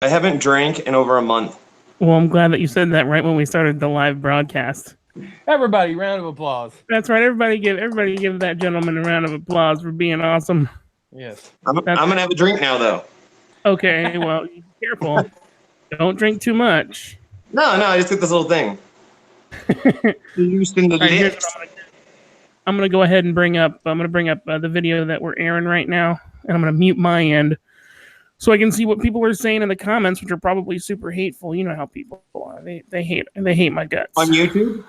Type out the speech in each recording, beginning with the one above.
I haven't drank in over a month. Well, I'm glad that you said that right when we started the live broadcast. Everybody, round of applause. That's right. Everybody give that gentleman a round of applause for being awesome. Yes. I'm gonna have a drink now, though. Okay, well, be careful. Don't drink too much. No, I just took this little thing. Loose in the All right, here's what lips. I'm gonna go ahead and bring up. I'm gonna bring up the video that we're airing right now, and I'm gonna mute my end so I can see what people are saying in the comments, which are probably super hateful. You know how people are. They hate my guts. On YouTube?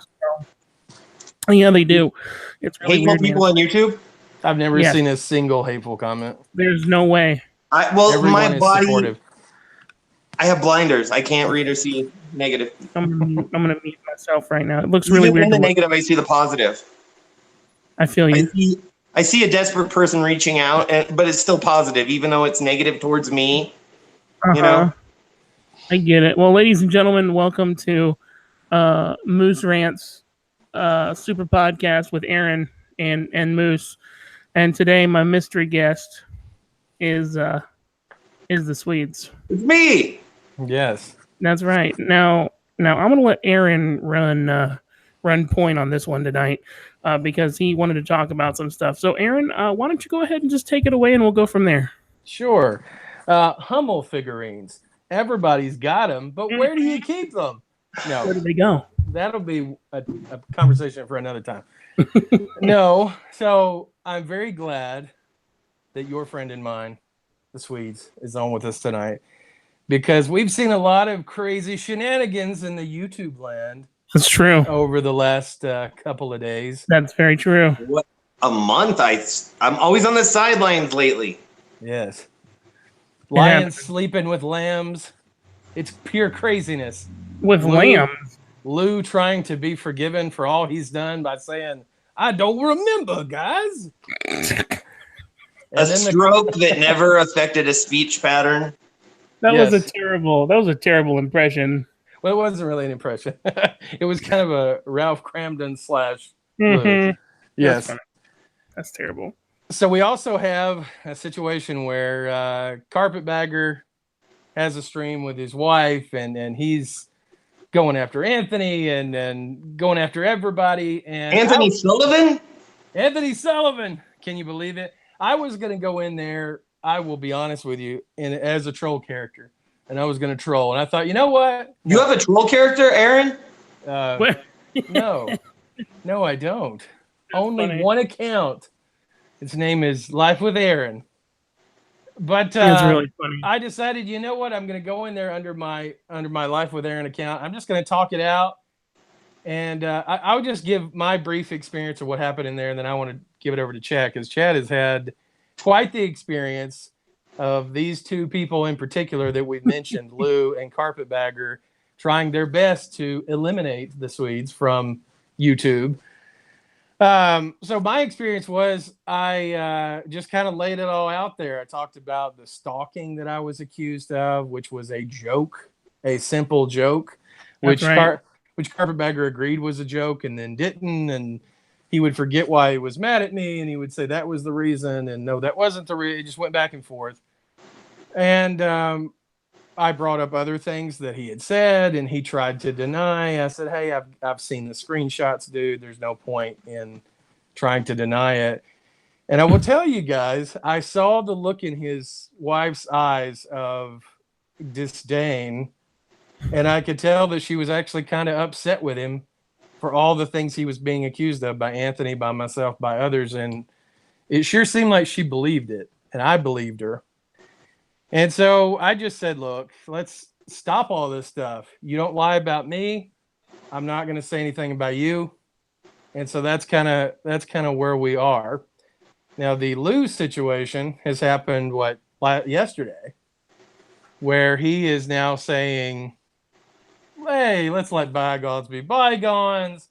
Yeah, they do. It's really Hateful weird, people man. on YouTube? I've never Yes. seen a single hateful comment. There's no way. Everyone My is body. supportive. I have blinders. I can't read or see negative. I'm gonna mute myself right now. It looks really Even weird. in the to look. negative, I see the positive. I feel you. I see a desperate person reaching out, but it's still positive, even though it's negative towards me. You know? I get it. Well, ladies and gentlemen, welcome to Moose Rants Super Podcast with Arron and Moose. And today, my mystery guest is the Swedes. It's me. Yes. That's right. Now I'm gonna let Arron run point on this one tonight because he wanted to talk about some stuff. So, Arron, why don't you go ahead and just take it away, and we'll go from there. Sure. Hummel figurines. Everybody's got them, but where do you keep them? No. Where do they go? That'll be a conversation for another time. No. So I'm very glad that your friend and mine, the Swedes, is on with us tonight because we've seen a lot of crazy shenanigans in the YouTube land. That's true. Over the last couple of days. That's very true. What, a month? I'm always on the sidelines lately. Yes. Lions sleeping with lambs. It's pure craziness. With lambs? Lou trying to be forgiven for all he's done by saying, I don't remember, guys. A stroke that never affected a speech pattern. That was a terrible impression. Well, it wasn't really an impression. It was kind of a Ralph Cramden / Mm-hmm. Yes. That's terrible. So we also have a situation where Carpetbagger has a stream with his wife, and he's going after Anthony and going after everybody. And Anthony Sullivan? Anthony Sullivan. Can you believe it? I was going to go in there, I will be honest with you, as a troll character. And I was going to troll. And I thought, you know what? You have a troll character, Arron? No, I don't. That's only funny. one account. Its name is Life with Arron. But It's really funny. I decided, you know what? I'm going to go in there under my Life with Arron account. I'm just going to talk it out. And I'll just give my brief experience of what happened in there. And then I want to give it over to Chad, because Chad has had quite the experience of these two people in particular that we've mentioned, Lou and Carpetbagger, trying their best to eliminate the Swedes from YouTube. So my experience was I just kind of laid it all out there. I talked about the stalking that I was accused of, which was a joke, a simple joke, which Carpetbagger agreed was a joke and then didn't. And he would forget why he was mad at me, and he would say that was the reason, and no, that wasn't the reason. It just went back and forth. And I brought up other things that he had said, and he tried to deny. I said, hey, I've seen the screenshots, dude. There's no point in trying to deny it. And I will tell you guys, I saw the look in his wife's eyes of disdain, and I could tell that she was actually kind of upset with him for all the things he was being accused of by Anthony, by myself, by others. And it sure seemed like she believed it, and I believed her. And so I just said, look, let's stop all this stuff. You don't lie about me. I'm not going to say anything about you. And so that's kind of where we are. Now, the Lou situation has happened, yesterday, where he is now saying, hey, let's let bygones be bygones.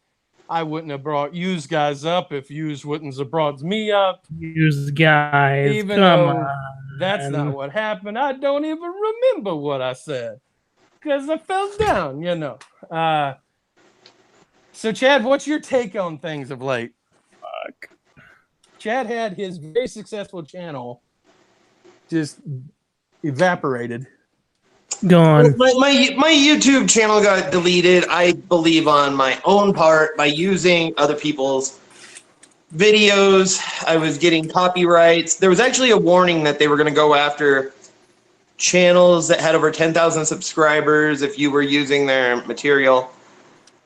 I wouldn't have brought yous guys up if yous wouldn't have brought me up. Yous guys, even come though on. That's not what happened. I don't even remember what I said because I fell down, you know. So, Chad, what's your take on things of late? Fuck. Chad had his very successful channel just evaporated. Go on. My YouTube channel got deleted, I believe, on my own part by using other people's videos. I was getting copyrights. There was actually a warning that they were going to go after channels that had over 10,000 subscribers if you were using their material.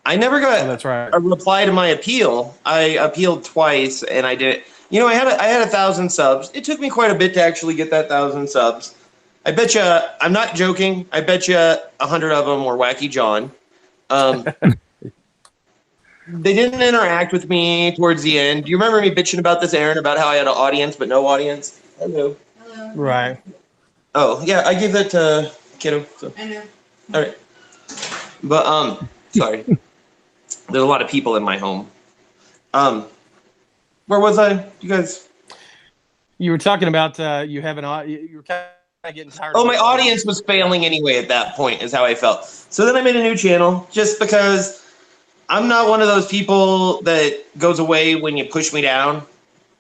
I never got that's right. a reply to my appeal. I appealed twice, and I did it. You know, I had 1,000 subs. It took me quite a bit to actually get that 1,000 subs. I bet you, I'm not joking, I bet you 100 of them were Wacky John. They didn't interact with me towards the end. Do you remember me bitching about this, Aaron, about how I had an audience but no audience? Hello. Right. Oh, yeah, I gave that to Kiddo. So. I know. All right. But, sorry. There's a lot of people in my home. Where was I? You guys? You were talking about you have you were kind of getting tired. Oh, my audience was failing anyway at that point, is how I felt. So then I made a new channel just because I'm not one of those people that goes away when you push me down.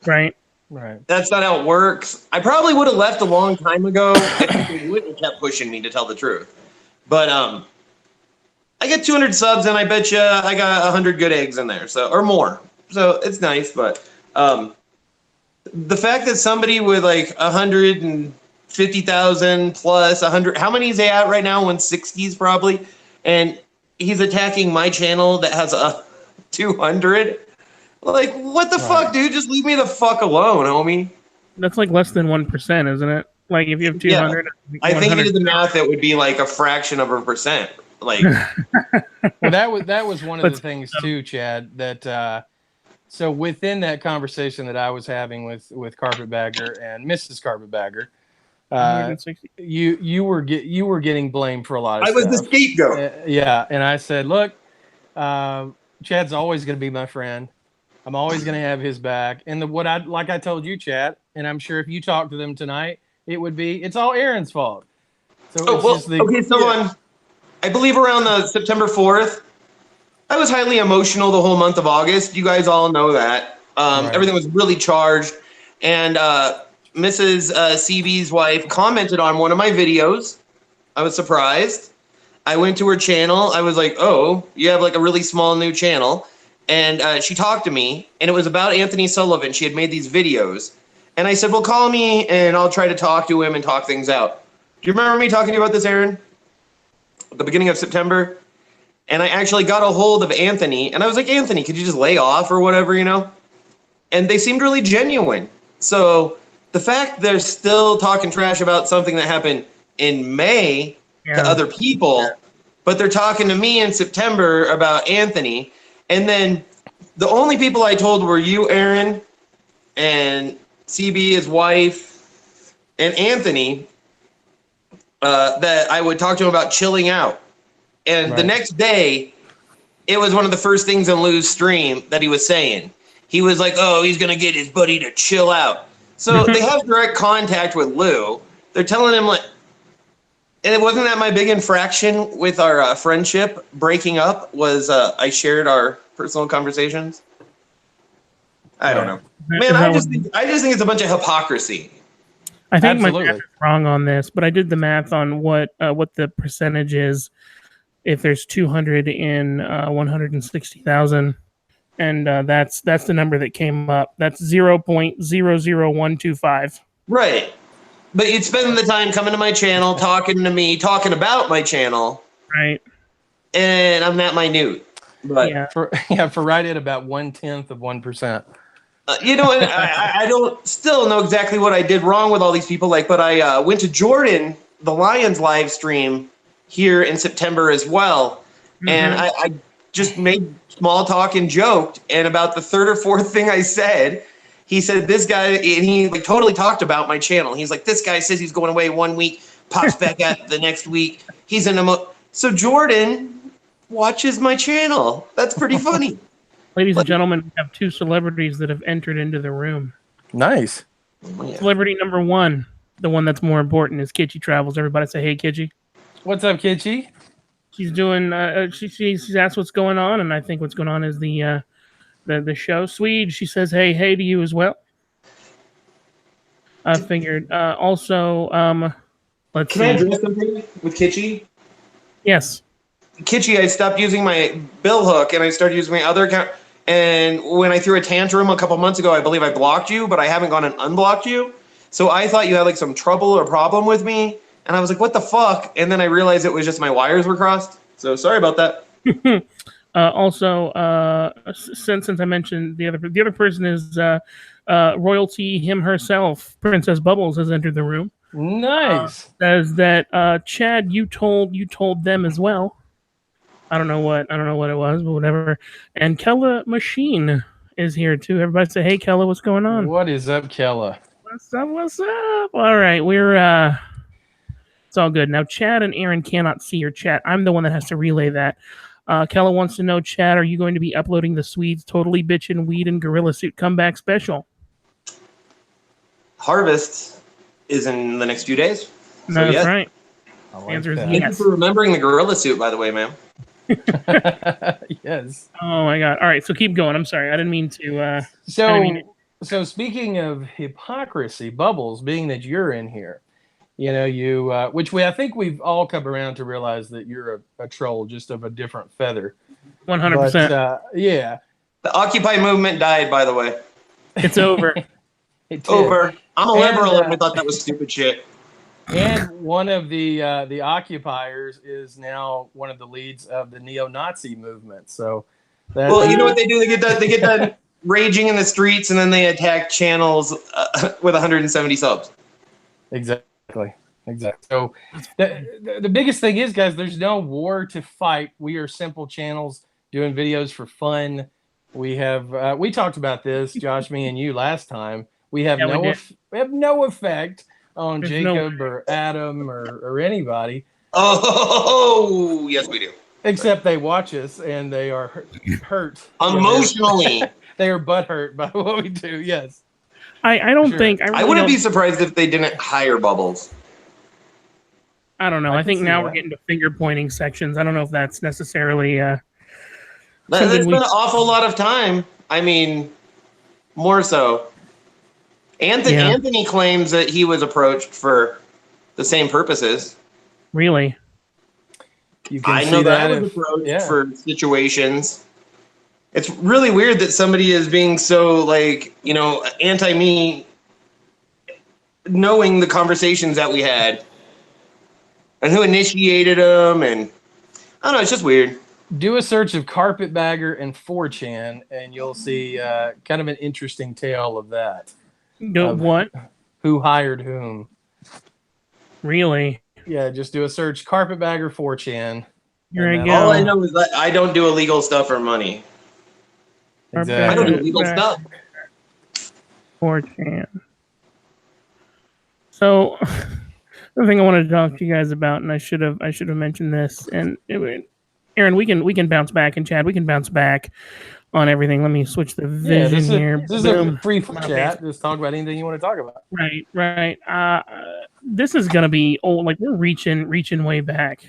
Right. Right. That's not how it works. I probably would have left a long time ago if you wouldn't have kept pushing me, to tell the truth. But I get 200 subs, and I bet you I got 100 good eggs in there, so, or more. So it's nice, but the fact that somebody with like 150,000 plus 100, how many is he at right now? 160s probably, and he's attacking my channel that has a 200. Like, what the fuck, dude? Just leave me the fuck alone, homie. That's like less than 1%, isn't it? Like if you have 200. Yeah. I think if you did the math, it would be like a fraction of a percent. Like, well, that was one of the things too, Chad. That so within that conversation that I was having with Carpetbagger and Mrs. Carpetbagger, you were getting blamed for a lot of stuff. I was the scapegoat. Yeah, and I said, look, Chad's always going to be my friend. I'm always going to have his back. And like I told you, Chad, and I'm sure if you talk to them tonight, it's all Aaron's fault. So I believe around the September 4th, I was highly emotional the whole month of August. You guys all know that. Right. Everything was really charged. And Mrs. CB's wife commented on one of my videos. I was surprised. I went to her channel. I was like, oh, you have like a really small new channel. And she talked to me, and it was about Anthony Sullivan. She had made these videos. And I said, well, call me, and I'll try to talk to him and talk things out. Do you remember me talking to you about this, Aaron? At the beginning of September? And I actually got a hold of Anthony, and I was like, Anthony, could you just lay off or whatever, you know? And they seemed really genuine. So the fact they're still talking trash about something that happened in May to other people, but they're talking to me in September about Anthony. And then the only people I told were you, Aaron, and CB, his wife, and Anthony, that I would talk to him about chilling out. And the next day, it was one of the first things on Lou's stream that he was saying. He was like, oh, he's going to get his buddy to chill out. So they have direct contact with Lou. They're telling him, like, and it wasn't that my big infraction with our friendship breaking up was I shared our personal conversations. I don't know. Man, I just think it's a bunch of hypocrisy. I think my math is wrong on this, but I did the math on what the percentage is if there's 200 in 160,000, and that's the number that came up. That's 0.00125. Right. But you'd spend the time coming to my channel, talking to me, talking about my channel. Right. And I'm that minute. But for right at about 1/10 of 1%. You know, I don't still know exactly what I did wrong with all these people. Like, but I went to Jordan, the Lions live stream here in September as well. Mm-hmm. And I just made small talk and joked. And about the third or fourth thing I said, he said, this guy, and he like totally talked about my channel. He's like, this guy says he's going away 1 week, pops back out the next week. He's in so Jordan watches my channel. That's pretty funny. Ladies and gentlemen, we have two celebrities that have entered into the room. Nice. Yeah. Celebrity number one, the one that's more important, is Kitchi Travels. Everybody say, hey, Kitchi. What's up, Kitchi? She's doing, she's asked what's going on, and I think what's going on is the show. Swede, she says, hey to you as well. I figured. Also, Let's Can I see. address something with Kitschy? Yes. Kitschy, I stopped using my bill hook and I started using my other account. And when I threw a tantrum a couple months ago, I believe I blocked you, but I haven't gone and unblocked you. So I thought you had like some trouble or problem with me. And I was like, what the fuck? And then I realized it was just my wires were crossed. So sorry about that. Since I mentioned the other person is royalty, him herself, Princess Bubbles has entered the room. Nice. Says that Chad, you told them as well. I don't know what it was, but whatever. And Kella Machine is here too. Everybody say, hey Kella, what's going on? What is up, Kella? What's up? All right, we're it's all good. Now Chad and Aaron cannot see your chat. I'm the one that has to relay that. Kella wants to know, Chad, are you going to be uploading the Swedes Totally Bitchin' Weed and Gorilla Suit comeback special? Harvest is in the next few days. So That's yes. right. Like Answer is that. Thank you yes. for remembering the gorilla suit, by the way, ma'am. Yes. Oh my god. All right, so keep going. I'm sorry. I didn't mean to So speaking of hypocrisy, Bubbles, being that you're in here, you I think we've all come around to realize that you're a troll, just of a different feather. 100%. But, yeah, The Occupy movement died, by the way. It's over. it did. Over. I'm a And, liberal and I thought that was stupid shit. And one of the occupiers is now one of the leads of the neo-Nazi movement. So, Well, you know what they do? They get done raging in the streets, and then they attack channels with 170 subs. Exactly. So the biggest thing is, guys, there's no war to fight. We are simple channels doing videos for fun. We have we talked about this, Josh, me and you last time. We have we have no effect on There's Jacob or Adam or anybody. Oh, yes, we do. Except they watch us and they are hurt. Emotionally. They are butthurt by what we do, yes. I don't think... I wouldn't be surprised if they didn't hire Bubbles. I don't know. I think now that. we're getting to finger-pointing sections. I don't know if that's necessarily... There's been an awful lot of time. I mean, more so. Anthony claims that he was approached for the same purposes. Really? You can I see know that I that was approached for situations. It's really weird that somebody is being so, anti-me, knowing the conversations that we had and who initiated them. And I don't know, it's just weird. Do a search of Carpetbagger and 4chan, and you'll see kind of an interesting tale of that. What? Who hired whom? Really? Yeah, just do a search Carpetbagger 4chan. Here I go. All I know is that I don't do illegal stuff for money. Exactly. I don't do illegal stuff. 4chan. So, the thing I wanted to talk to you guys about, and I should have mentioned this, and Aaron, we can bounce back, and Chad, we can bounce back on everything. Let me switch the vision here. This is a free chat. Just talk about anything you want to talk about. Right. This is gonna be old. Like, we're reaching way back.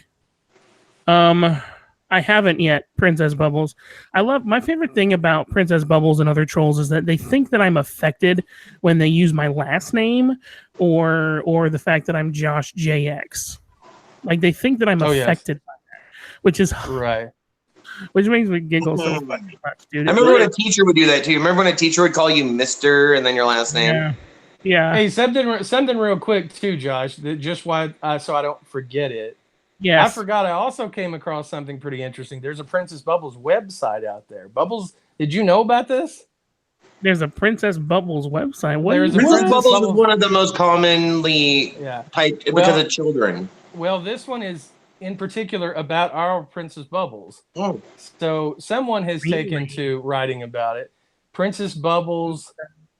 I haven't yet, Princess Bubbles. My favorite thing about Princess Bubbles and other trolls is that they think that I'm affected when they use my last name or the fact that I'm Josh JX. Like, they think that I'm affected by that, which is right. Which makes me giggle so fucking much, dude. I remember when a teacher would do that too. Remember when a teacher would call you Mr. and then your last name? Yeah. Hey, something real quick too, Josh. Just why so I don't forget it. Yes. I forgot. I also came across something pretty interesting. There's a Princess Bubbles website out there. Bubbles, did you know about this? There's a Princess Bubbles website. Princess Bubbles is one of the most commonly typed because of children. Well, this one is in particular about our Princess Bubbles. Oh. So someone has taken to writing about it. Princess Bubbles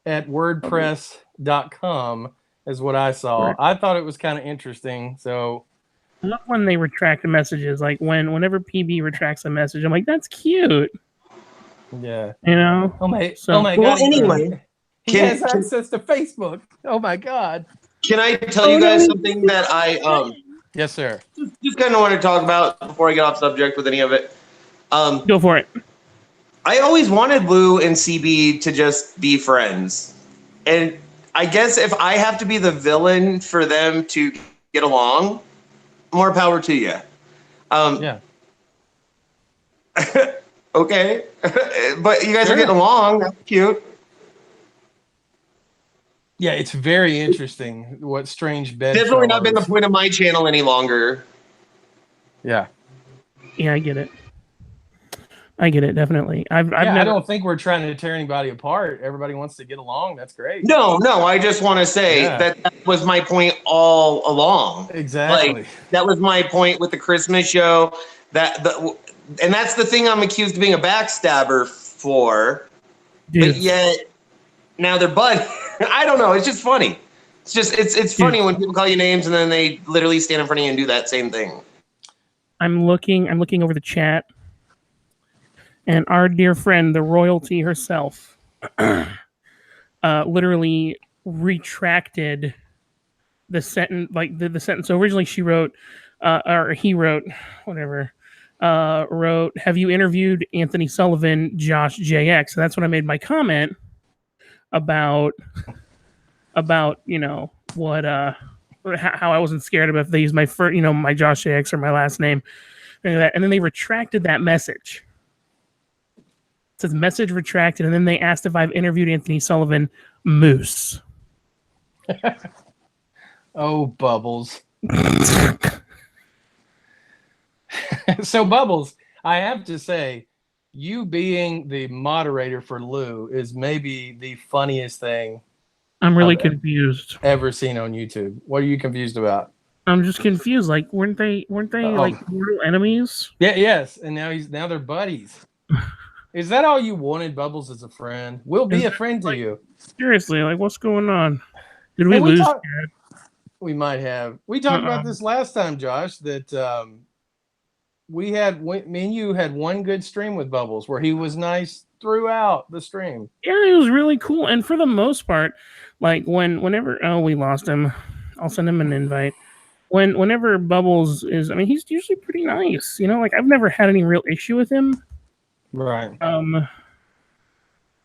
at WordPress.com is what I saw. Right. I thought it was kind of interesting. So I love when they retract the messages. Like whenever PB retracts a message, I'm like, that's cute. Yeah. You know? Oh my well, God. Anyway, he has access to Facebook. Oh my God. Can I tell you guys something that I Yes, sir. Just kind of want to talk about before I get off subject with any of it. Go for it. I always wanted Lou and CB to just be friends. And I guess if I have to be the villain for them to get along, more power to you. Yeah. Okay. But you guys Sure. are getting along. That's cute. Yeah, it's very interesting what strange bedfellows. Definitely not been the point of my channel any longer. Yeah. Yeah, I get it. I get it, definitely. I've I never. don't think we're trying to tear anybody apart. Everybody wants to get along. That's great. No, I just want to say Yeah. that was my point all along. Exactly. Like, that was my point with the Christmas show. And that's the thing I'm accused of being a backstabber for. Dude, But yet, now they're buddies. I don't know. It's just funny. It's funny when people call you names and then they literally stand in front of you and do that same thing. I'm looking over the chat, and our dear friend, the royalty herself, literally retracted the sentence. Like the sentence. So originally she wrote, or he wrote, whatever. Wrote, "Have you interviewed Anthony Sullivan, Josh JX?" And that's when I made my comment about what how I wasn't scared about if they use my first, my Josh JX or my last name, and then they retracted that message. It says message retracted, and then they asked if I've interviewed Anthony Sullivan, Moose. Oh, Bubbles. So, Bubbles, I have to say, you being the moderator for Lou is maybe the funniest thing I'm really confused. ever seen on YouTube. What are you confused about? I'm just confused. Like, weren't they like mortal enemies? Yeah, yes. And now they're buddies. Is that all you wanted, Bubbles, as a friend? We'll be a friend to you. Seriously, like, what's going on? Did we lose? We might have. We talked about this last time, Josh, that me and you had one good stream with Bubbles where he was nice throughout the stream. Yeah, it was really cool. And for the most part, like whenever we lost him, I'll send him an invite. Whenever Bubbles is, I mean, he's usually pretty nice. Like I've never had any real issue with him. Right.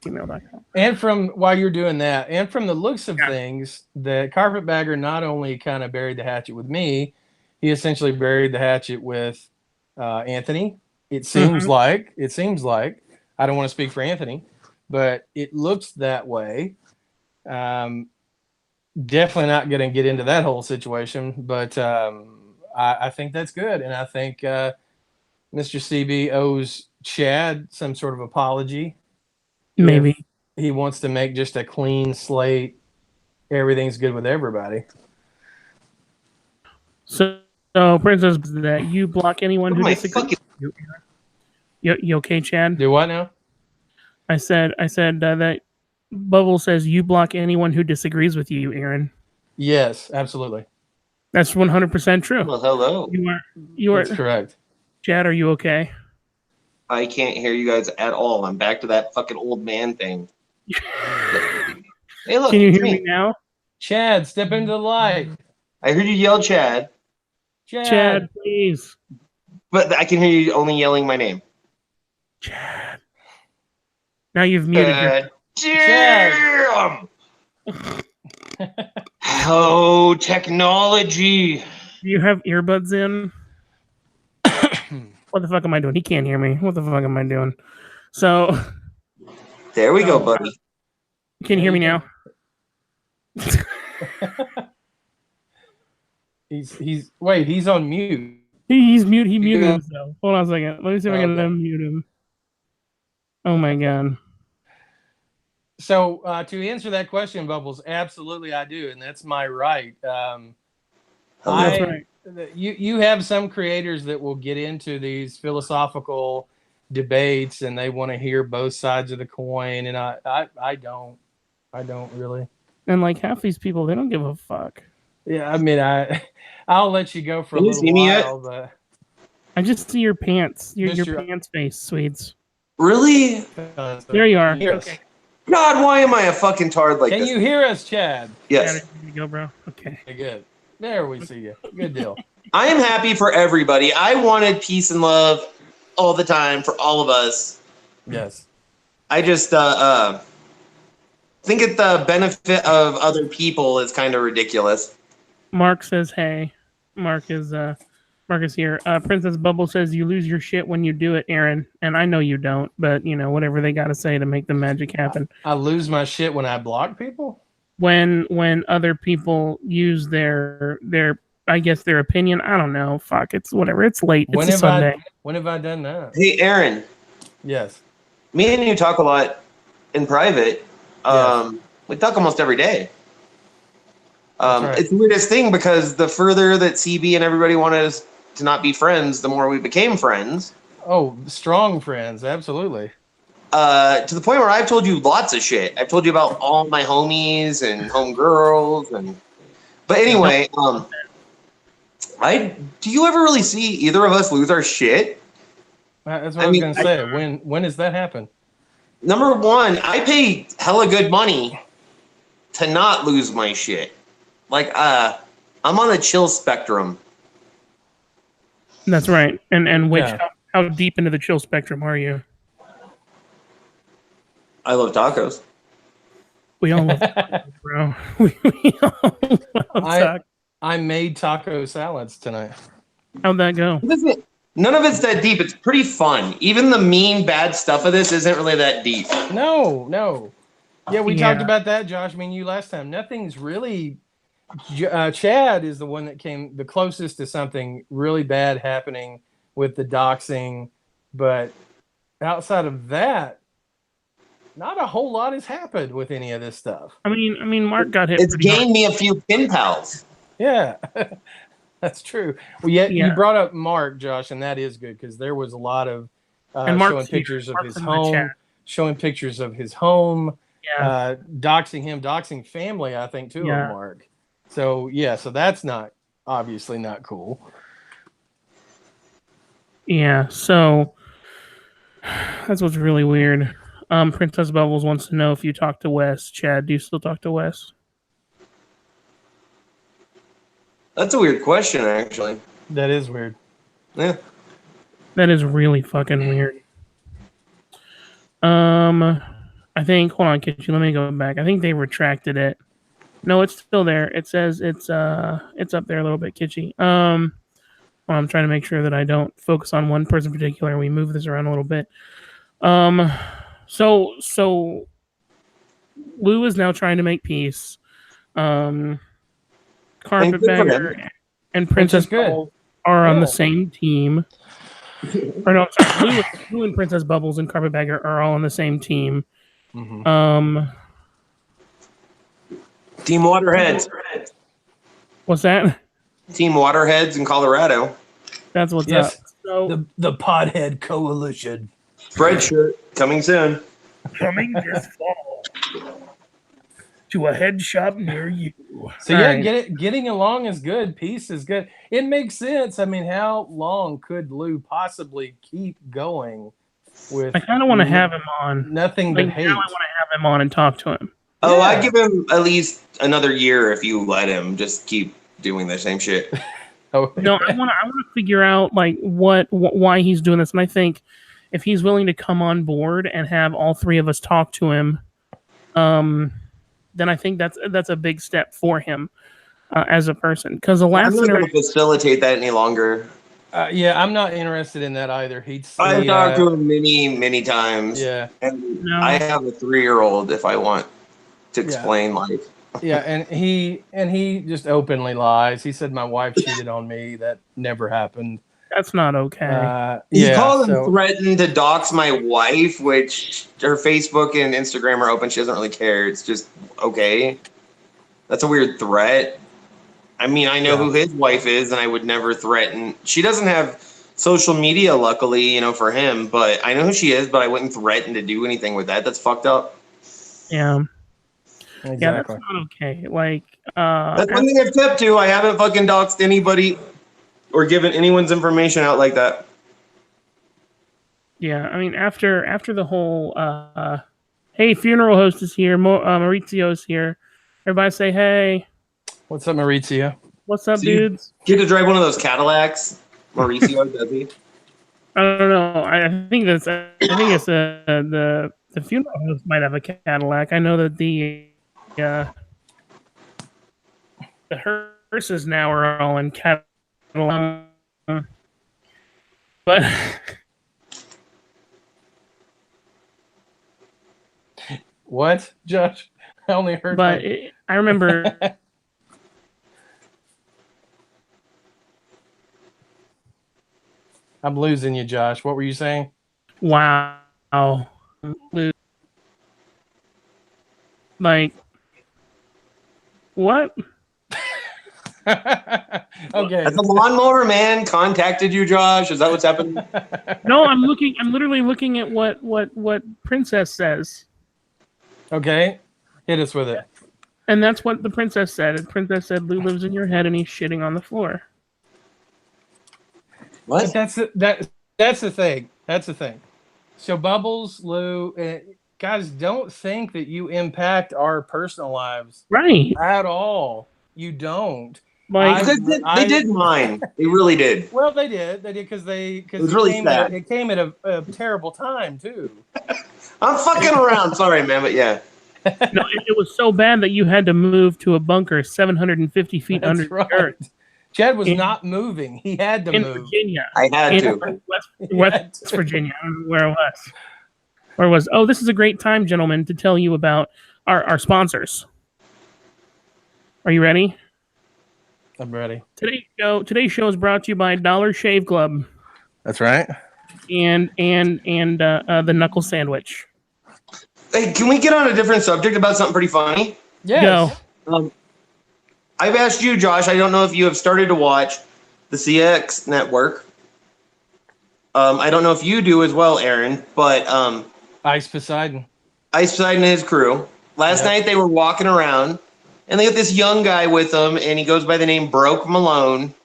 Gmail.com. And while you're doing that, and from the looks of things, the carpetbagger not only kind of buried the hatchet with me, he essentially buried the hatchet with Anthony. It seems like. I don't want to speak for Anthony, but it looks that way. Definitely not going to get into that whole situation, but I think that's good, and I think Mr. CB owes Chad some sort of apology. Maybe he wants to make just a clean slate. Everything's good with everybody. So Princess, that you block anyone who disagrees. You okay, Chad? Do what now? I said that Bubble says you block anyone who disagrees with you, Aaron. Yes, absolutely. That's 100% true. Well, hello. You are. That's correct. Chad, are you okay? I can't hear you guys at all. I'm back to that fucking old man thing. Hey, look. Can you hear me now? Chad, step into the light. I heard you yell, Chad. Chad, please. But I can hear you only yelling my name. Chad. Now you've muted. Damn! Oh, technology. Do you have earbuds in? What the fuck am I doing? He can't hear me. What the fuck am I doing? So. There we go, buddy. Can you hear me now? He's on mute. He's mute. He muted himself. Hold on a second. Let me see if I can unmute him. Oh my god. So to answer that question, Bubbles, absolutely I do, and that's my right. That's right. You have some creators that will get into these philosophical debates, and they want to hear both sides of the coin, and I don't really. And like half these people, they don't give a fuck. Yeah, I mean, I'll let you go for a little while, but I just see your pants, your pants face, Swedes. Really? There you are. Okay. God, why am I a fucking tard like this? Can you hear us, Chad? Yes. There you go, bro. Okay. Good. There we see you. Good deal. I am happy for everybody. I wanted peace and love all the time for all of us. Yes. I just think the benefit of other people is kind of ridiculous. Mark says, "Hey." Mark is here. Princess Bubble says you lose your shit when you do it, Aaron, and I know you don't, but whatever they got to say to make the magic happen. I lose my shit when I block people. When other people use their I guess their opinion. I don't know. Fuck, it's whatever. It's late. It's a Sunday. When have I done that? Hey, Aaron. Yes. Me and you talk a lot in private. Yes. We talk almost every day. Right. It's the weirdest thing because the further that CB and everybody wanted us to not be friends, the more we became friends. Oh, strong friends, absolutely. To the point where I've told you lots of shit. I've told you about all my homies and homegirls but anyway, do you ever really see either of us lose our shit? That's what I was gonna say. When does that happen? Number one, I pay hella good money to not lose my shit. Like, I'm on the chill spectrum. That's right. And which how deep into the chill spectrum are you? I love tacos. We all love tacos, bro. We all love tacos. I made taco salads tonight. How'd that go? None of it's that deep. It's pretty fun. Even the mean, bad stuff of this isn't really that deep. No. Yeah, we talked about that, Josh. I mean, you last time. Nothing's really... Chad is the one that came the closest to something really bad happening with the doxing. But outside of that, not a whole lot has happened with any of this stuff. I mean, Mark got hit. It's gained me a few pen pals. Yeah, that's true. Well, you brought up Mark, Josh, and that is good because there was a lot of showing pictures of his home, showing pictures of his home, doxing him, doxing family, I think, too, of Mark. So, so that's obviously not cool. Yeah, so that's what's really weird. Princess Bubbles wants to know if you talk to Wes. Chad, do you still talk to Wes? That's a weird question, actually. That is weird. Yeah. That is really fucking weird. I think, hold on, Kitchy, let me go back. I think they retracted it. No, it's still there. It says it's up there a little bit, Kitchy. Well, I'm trying to make sure that I don't focus on one person in particular. We move this around a little bit. So Lou is now trying to make peace. Carpetbagger and Princess Bubbles are on the same team. Or no, sorry, Lou and Princess Bubbles and Carpetbagger are all on the same team. Mm-hmm. Team Waterheads. What's that? Team Waterheads in Colorado. That's what's up. So the Podhead Coalition. Spreadshirt coming soon. Coming this fall to a head shop near you. So getting along is good. Peace is good. It makes sense. I mean, how long could Lou possibly keep going with? I kind of want to have him on. Nothing but hate. I want to have him on and talk to him. Oh, I'd give him at least another year if you let him just keep doing the same shit. No, I want to figure out like why he's doing this, and I think if he's willing to come on board and have all three of us talk to him, then I think that's a big step for him as a person. Because the last I'm not going to facilitate that any longer. I'm not interested in that either. I've talked to him many times. Yeah, and I have a 3-year-old if I want to explain life. Yeah, and he just openly lies. He said my wife cheated on me. That never happened. That's not okay. He called and threatened to dox my wife, which her Facebook and Instagram are open. She doesn't really care. It's just okay. That's a weird threat. I mean, I know who his wife is, and I would never threaten. She doesn't have social media, luckily, for him. But I know who she is, but I wouldn't threaten to do anything with that. That's fucked up. Yeah. Exactly. Yeah, that's not okay. Like, that's one thing I've kept to. I haven't fucking doxed anybody or given anyone's information out like that. Yeah, I mean, after the whole, hey, funeral host is here, Maurizio's here. Everybody say hey. What's up, Maurizio? What's up, dudes? Get to drive one of those Cadillacs. Mauricio, does he? I don't know. I think it's the funeral host might have a Cadillac. I know that the hearses now are all in Cadillac but What, Josh? I only heard. but I remember. I'm losing you, Josh. What were you saying? Wow. Like, what? Okay. Has the lawnmower man contacted you, Josh? Is that what's happening? No, I'm literally looking at what Princess says. Okay. Hit us with it. And that's what the princess said. And Princess said, Lou lives in your head and he's shitting on the floor. What? But that's the thing. That's the thing. So Bubbles, Lou, guys, don't think that you impact our personal lives Right. at all. You don't. Like, They did mine. They really did. Well, they did. They did because It was really sad. it came at a terrible time too. I'm fucking around. Sorry, man, but yeah. no, it was so bad that you had to move to a bunker 750 feet under the earth. Chad was not moving. He had to in move. Virginia. I had to. West Virginia. I don't know where it was. Where it was. Oh, this is a great time, gentlemen, to tell you about our sponsors. Are you ready? I'm ready. Today's show is brought to you by Dollar Shave Club. That's right. And the knuckle sandwich. Hey, can we get on a different subject about something pretty funny? Yes. Go. I've asked you, Josh. I don't know if you have started to watch the CX network. I don't know if you do as well, Aaron, but Ice Poseidon and his crew. Last night they were walking around, and they got this young guy with them, and he goes by the name Broke Malone,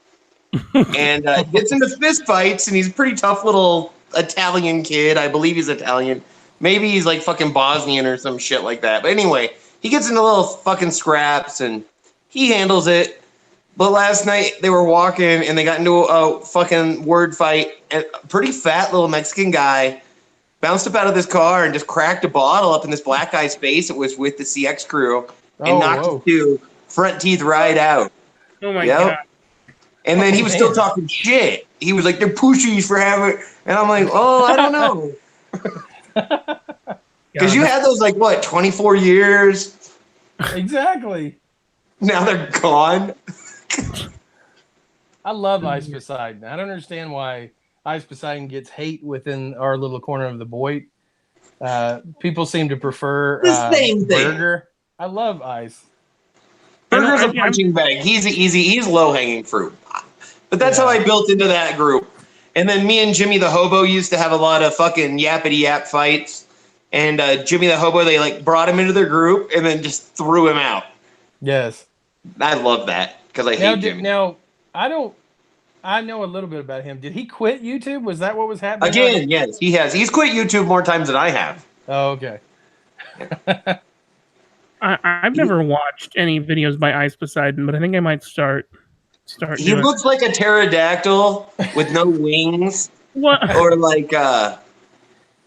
and gets into fist fights, and he's a pretty tough little Italian kid. I believe he's Italian. Maybe he's like fucking Bosnian or some shit like that. But anyway, he gets into little fucking scraps, and he handles it. But last night they were walking, and they got into a fucking word fight, and a pretty fat little Mexican guy bounced up out of this car and just cracked a bottle up in this black guy's face. It was with the CX crew. And knocked his two front teeth right out. Oh my God. And then he was still talking shit. He was like, they're pushies for having it. And I'm like, oh, I don't know. Because you had those, like, what, 24 years? Exactly. Now they're gone. I love Ice Poseidon. I don't understand why Ice Poseidon gets hate within our little corner of the Boyd. People seem to prefer the same thing. Burger. I love Ice. Burger's a punching bag. He's low-hanging fruit. But that's how I built into that group. And then me and Jimmy the Hobo used to have a lot of fucking yappity-yap fights. And Jimmy the Hobo, they like brought him into their group and then just threw him out. Yes. I love that because I hate Jimmy. Now, I know a little bit about him. Did he quit YouTube? Was that what was happening? Again, yes, he has. He's quit YouTube more times than I have. Oh, okay. I've never watched any videos by Ice Poseidon, but I think I might start. He looks like a pterodactyl with no wings. What? Or like,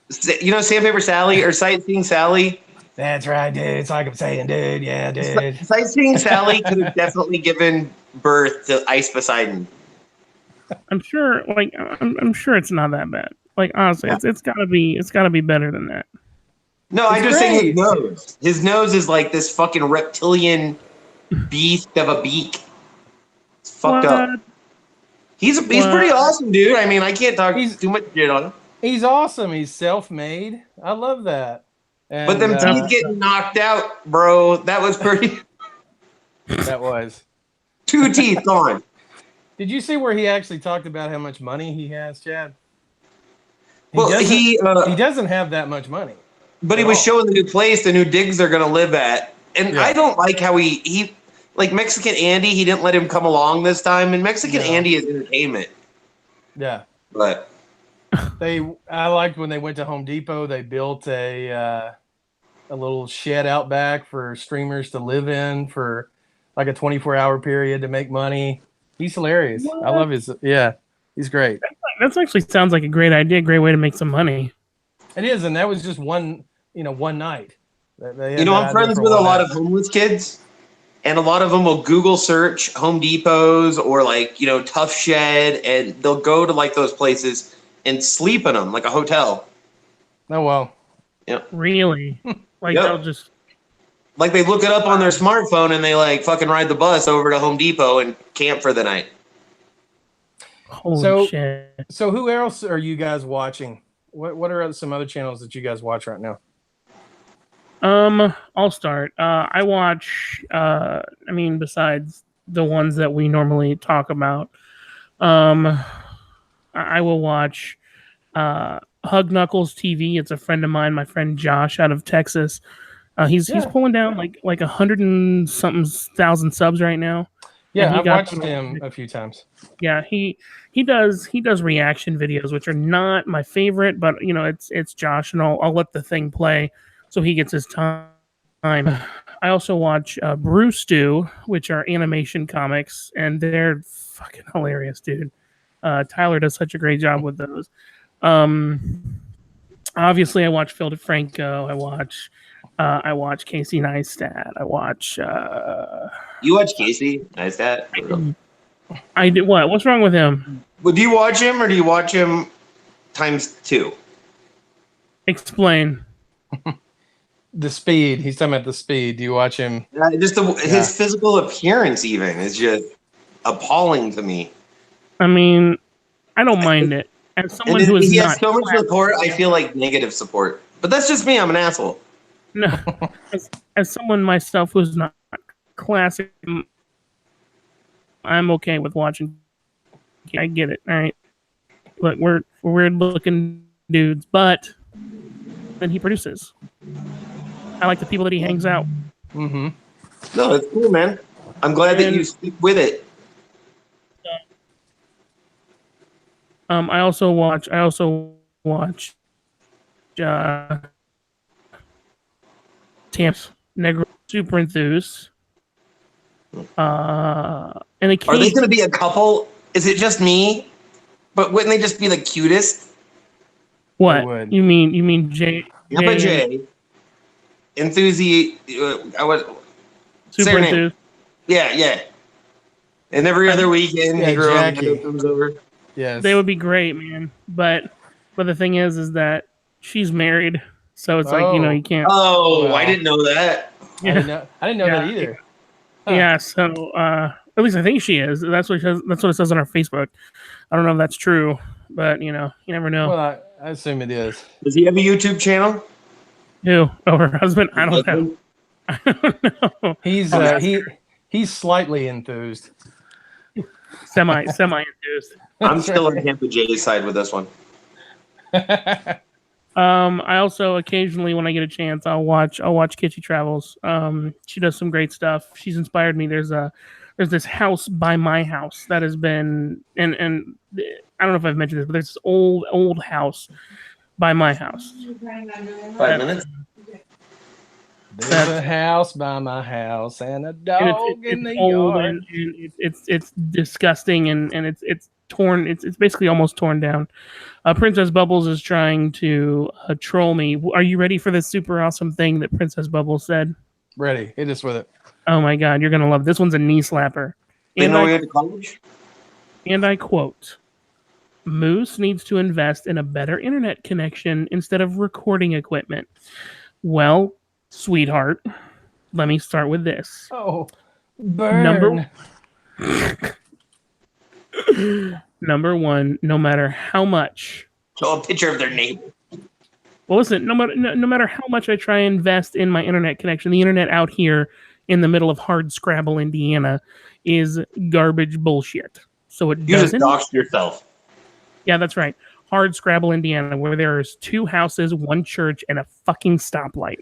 Sandpaper Sally or Sightseeing Sally. That's right, dude. It's like I'm saying, dude. Yeah, dude. Sightseeing Sally could have definitely given birth to Ice Poseidon. I'm sure. Like, I'm sure it's not that bad. Like, honestly, it's gotta be better than that. No, I just think his nose. His nose is like this fucking reptilian beast of a beak. It's fucked up. He's pretty awesome, dude. I mean, I can't talk too much shit on him. He's awesome. He's self-made. I love that. And, but them teeth getting knocked out, bro. That was pretty. That was 2 teeth gone. Did you see where he actually talked about how much money he has, Chad? He doesn't have that much money. But he was showing the new place, the new digs they're going to live at. And I don't like how he like Mexican Andy, he didn't let him come along this time. And Mexican Andy is entertainment. Yeah. But I liked when they went to Home Depot, they built a little shed out back for streamers to live in for like a 24-hour period to make money. He's hilarious. What? I love he's great. That actually sounds like a great idea, great way to make some money. It is, and that was just one night. I'm friends with a lot of homeless kids, and a lot of them will Google search Home Depots or like, Tough Shed, and they'll go to like those places and sleep in them like a hotel. Oh, well. Yep. Really? Like they'll just like they look it up on their smartphone and they like fucking ride the bus over to Home Depot and camp for the night. holy shit. So who else are you guys watching? What are some other channels that you guys watch right now? I'll start. I watch besides the ones that we normally talk about, I will watch Hug Knuckles TV. It's a friend of mine, my friend Josh out of Texas. He's pulling down like 100 and something thousand subs right now. Yeah, I've watched him a few times. Yeah, he does reaction videos, which are not my favorite, but it's Josh, and I'll let the thing play so he gets his time. I also watch Brew Stew, which are animation comics, and they're fucking hilarious, dude. Tyler does such a great job with those. Obviously, I watch Phil DeFranco. I watch Casey Neistat. I watch. You watch Casey Neistat? I did what? What's wrong with him? Well, do you watch him or do you watch him ×2? Explain. The speed. He's talking about the speed. Do you watch him? His physical appearance even is just appalling to me. I mean, I don't mind it. As someone who is he not has so much support, I feel like negative support. But that's just me. I'm an asshole. No, as someone myself who's not classic, I'm okay with watching. I get it. All right, look, we're weird looking dudes, but then he produces. I like the people that he hangs out. Mm-hmm. No, it's cool, man. I'm glad that you stick with it. I also watch Tamps Negro Super Enthused. And Are they going to be a couple? Is it just me? But wouldn't they just be the cutest? What you mean, Jay? Yeah, but Jay. I was Super Enthused. Yeah. And every other weekend, Jackie comes over. Yes, they would be great, man. But the thing is that she's married, so it's like you can't. Oh, wow. I didn't know that. Yeah. I didn't know that either. Huh. Yeah, so at least I think she is. That's what it says on our Facebook. I don't know if that's true, but you never know. Well, I assume it is. Does he have a YouTube channel? Who? Oh, her husband? I don't know. I don't know. He's slightly enthused. Semi enthused. I'm still on Tampa Jay's side with this one. I also occasionally, when I get a chance, I'll watch Kitschy Travels. She does some great stuff. She's inspired me. There's this house by my house that has been, and I don't know if I've mentioned this, but there's this old house by my house. 5 minutes. There's a house by my house and a dog in the yard. And it's disgusting and it's torn. It's basically almost torn down. Princess Bubbles is trying to troll me. Are you ready for this super awesome thing that Princess Bubbles said? Ready. Hit us with it. Oh my God, you're gonna love this. One's a knee slapper. They know you're to college. And I quote: "Moose needs to invest in a better internet connection instead of recording equipment." Well, sweetheart, let me start with this. Oh, burn. Number one, no matter how much. Show a picture of their neighbor. Well, listen, no matter how much I try and invest in my internet connection, the internet out here in the middle of Hardscrabble, Indiana, is garbage bullshit. So it doesn't. You just doxed yourself. Yeah, that's right. Hardscrabble, Indiana, where there's 2 houses, 1 church, and a fucking stoplight.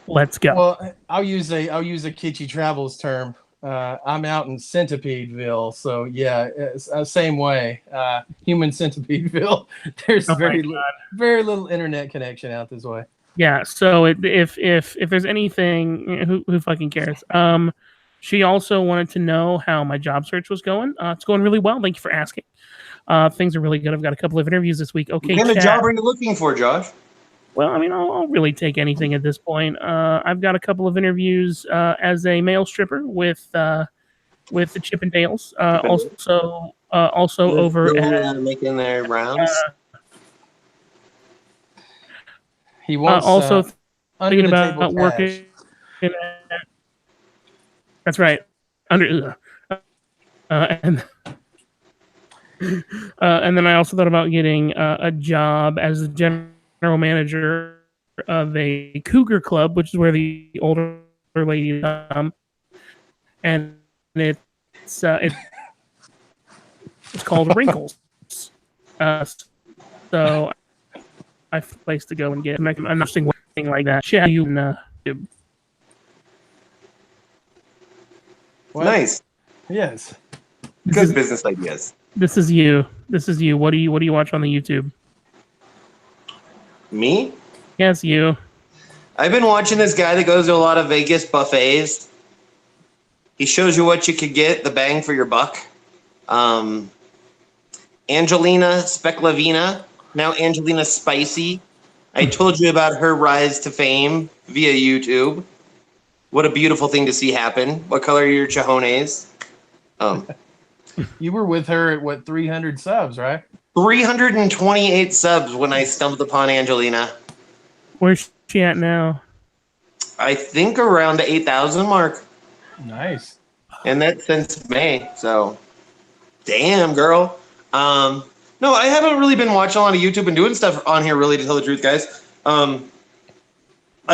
Let's go. Well, I'll use a Kitschy Travels term. I'm out in Centipedeville, so yeah, same way. Human Centipedeville. There's very little internet connection out this way. Yeah. So if there's anything, who fucking cares? She also wanted to know how my job search was going. It's going really well. Thank you for asking. Things are really good. I've got a couple of interviews this week. Okay. What kind of job are you looking for, Josh? Well, I mean, I'll really take anything at this point. I've got a couple of interviews as a male stripper with the Chip and Dales. Also They're over still, at making their rounds. He wants also under thinking the about table working. cash. That's right. And and then I also thought about getting a job as the general manager of a cougar club, which is where the older ladies come, and it's called Wrinkles. So I have a place to go and get an interesting thing like that. Yeah, you Well, Nice. Yes. Good business ideas. This is you. What do you watch on the YouTube? Me? Yes, you. I've been watching this guy that goes to a lot of Vegas buffets. He shows you what you could get, the bang for your buck. Angelina Speclavina, now Angelina Spicy. I told you about her rise to fame via YouTube. What a beautiful thing to see happen. What color are your chajones? You were with her at what, 300 subs, right? 328 subs when I stumbled upon Angelina. Where's she at now? I think around the 8,000 mark. Nice. And that's since May. So, damn, girl. No, I haven't really been watching a lot of YouTube and doing stuff on here, really, to tell the truth, guys. I've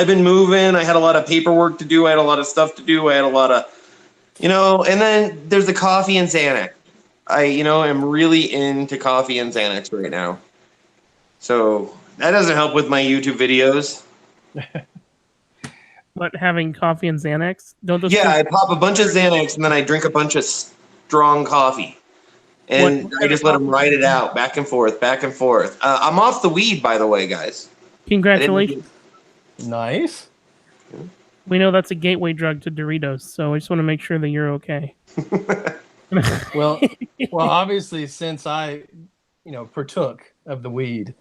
been moving. I had a lot of paperwork to do. I had a lot of stuff to do. I had a lot of, and then there's the coffee and Xanax. I am really into coffee and Xanax right now. So that doesn't help with my YouTube videos. What, having coffee and Xanax? Don't those I pop a bunch of Xanax and then I drink a bunch of strong coffee. And I just let them ride it out, back and forth, back and forth. I'm off the weed, by the way, guys. Congratulations. Nice. We know that's a gateway drug to Doritos, so I just want to make sure that you're okay. Well, obviously, since I, partook of the weed,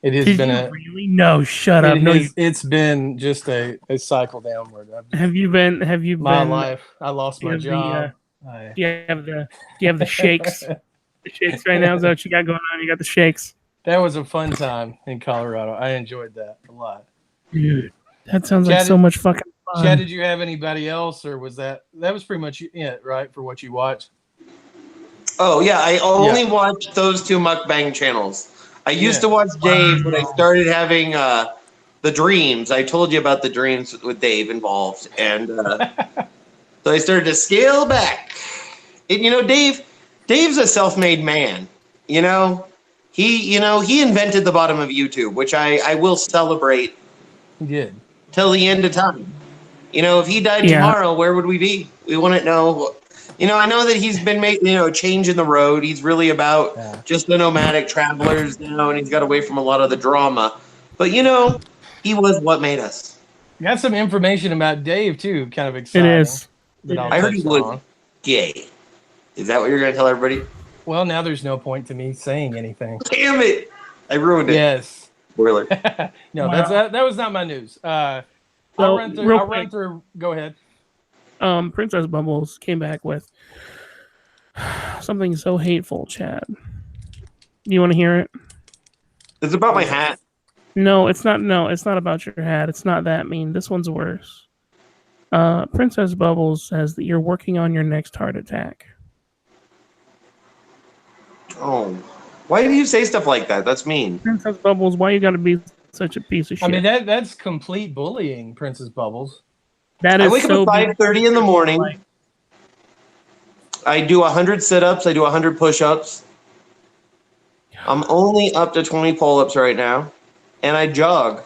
it has been really? No, shut up. No, it's been just a cycle downward. Have you been? My life. I lost my job. Do you have the shakes? The shakes right now? Is that what you got going on? You got the shakes. That was a fun time in Colorado. I enjoyed that a lot. Dude, that sounds like so much fucking fun. Chad, did you have anybody else, or was that was pretty much it, right, for what you watched? Oh, yeah, I only watched those two mukbang channels. I used to watch Dave when I started having the dreams. I told you about the dreams with Dave involved. And so I started to scale back. And, Dave's a self-made man. He invented the bottom of YouTube, which I will celebrate. He did. Till the end of time. If he died tomorrow, where would we be? We wouldn't know. I know that he's been making, a change in the road. He's really about just the nomadic travelers now, and he's got away from a lot of the drama. But, he was what made us. Got some information about Dave, too, kind of exciting. It is. I heard he was gay. Is that what you're going to tell everybody? Well, now there's no point to me saying anything. Damn it! I ruined it. Yes. Spoiler. No, that was not my news. I'll run through. Go ahead. Princess Bubbles came back with something so hateful, Chad. Do you want to hear it? It's about my hat. No, it's not. No, it's not about your hat. It's not that mean. This one's worse. Princess Bubbles says that you're working on your next heart attack. Oh, why do you say stuff like that? That's mean. Princess Bubbles, why you got to be such a piece of shit? I mean, that's complete bullying, Princess Bubbles. That is I wake up at 5:30 in the morning. I do 100 sit-ups. I do 100 push-ups. I'm only up to 20 pull-ups right now, and I jog.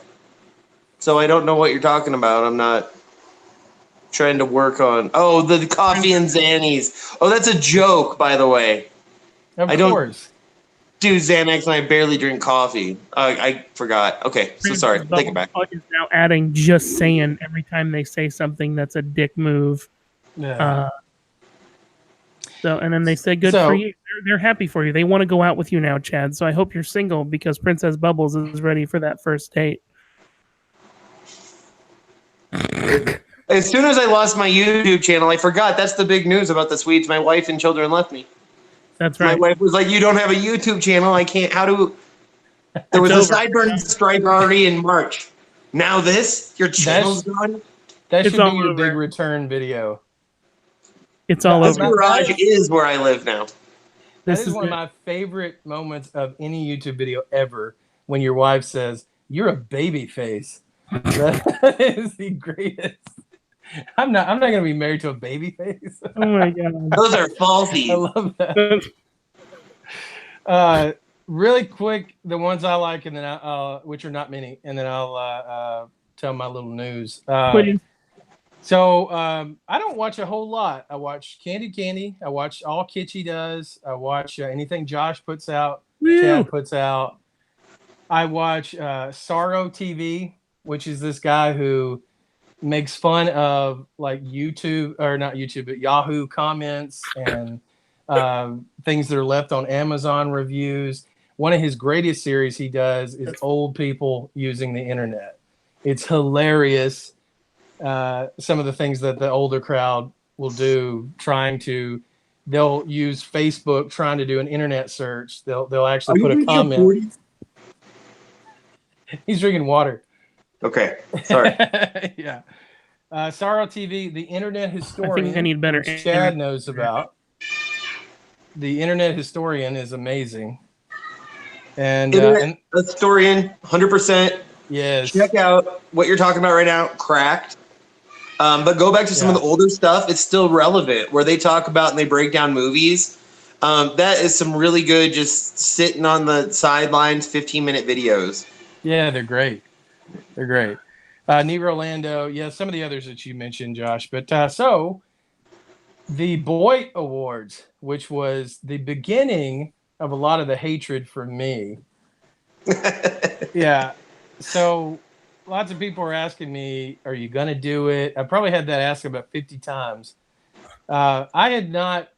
So I don't know what you're talking about. I'm not trying to work on. Oh, the coffee and Xannies. Oh, that's a joke, by the way. Of course. Do Xanax and I barely drink coffee. I forgot. Okay, so sorry. Take it back. Is now adding just saying every time they say something that's a dick move. Yeah. And then they say, good for you. They're happy for you. They want to go out with you now, Chad. So I hope you're single because Princess Bubbles is ready for that first date. As soon as I lost my YouTube channel, I forgot that's the big news about the Swedes. My wife and children left me. That's right. My wife was like, "You don't have a YouTube channel. I can't. How do?" There was a sideburn strike already in March. Now this, your channel's gone. That It's should all be your over. big return video. It's all This over. garage is where I live now. That This is one of my favorite moments of any YouTube video ever. When your wife says, "You're a baby face." That is the greatest. I'm not gonna be married to a baby face. Oh my god. Those are I falsies. love that. Really quick, the ones I like, and then which are not many, and then I'll tell my little news. Please. So I don't watch a whole lot. I watch Candy. I watch all Kitschy does. I watch anything Josh puts out, Woo. Chad puts out. I watch Sorrow TV, which is this guy who makes fun of like YouTube, or not YouTube, but Yahoo comments and things that are left on Amazon reviews. One of his greatest series he does is old people using the internet. It's hilarious. Some of the things that the older crowd will do, they'll use Facebook trying to do an internet search. They'll actually put a comment. He's drinking water. Okay, sorry. Yeah. Sorrow TV, the internet historian. I think I need better which Chad knows about. The internet historian is amazing. And historian, 100%. Yes. Check out what you're talking about right now. Cracked. But go back to some of the older stuff. It's still relevant, where they talk about and they break down movies. That is some really good, just sitting on the sidelines, 15-minute videos. Yeah, they're great. They're great. Nero Lando, yeah, some of the others that you mentioned, Josh. But so the Boy Awards, which was the beginning of a lot of the hatred for me. Yeah. So lots of people are asking me, "Are you going to do it?" I probably had that asked about 50 times. I had not.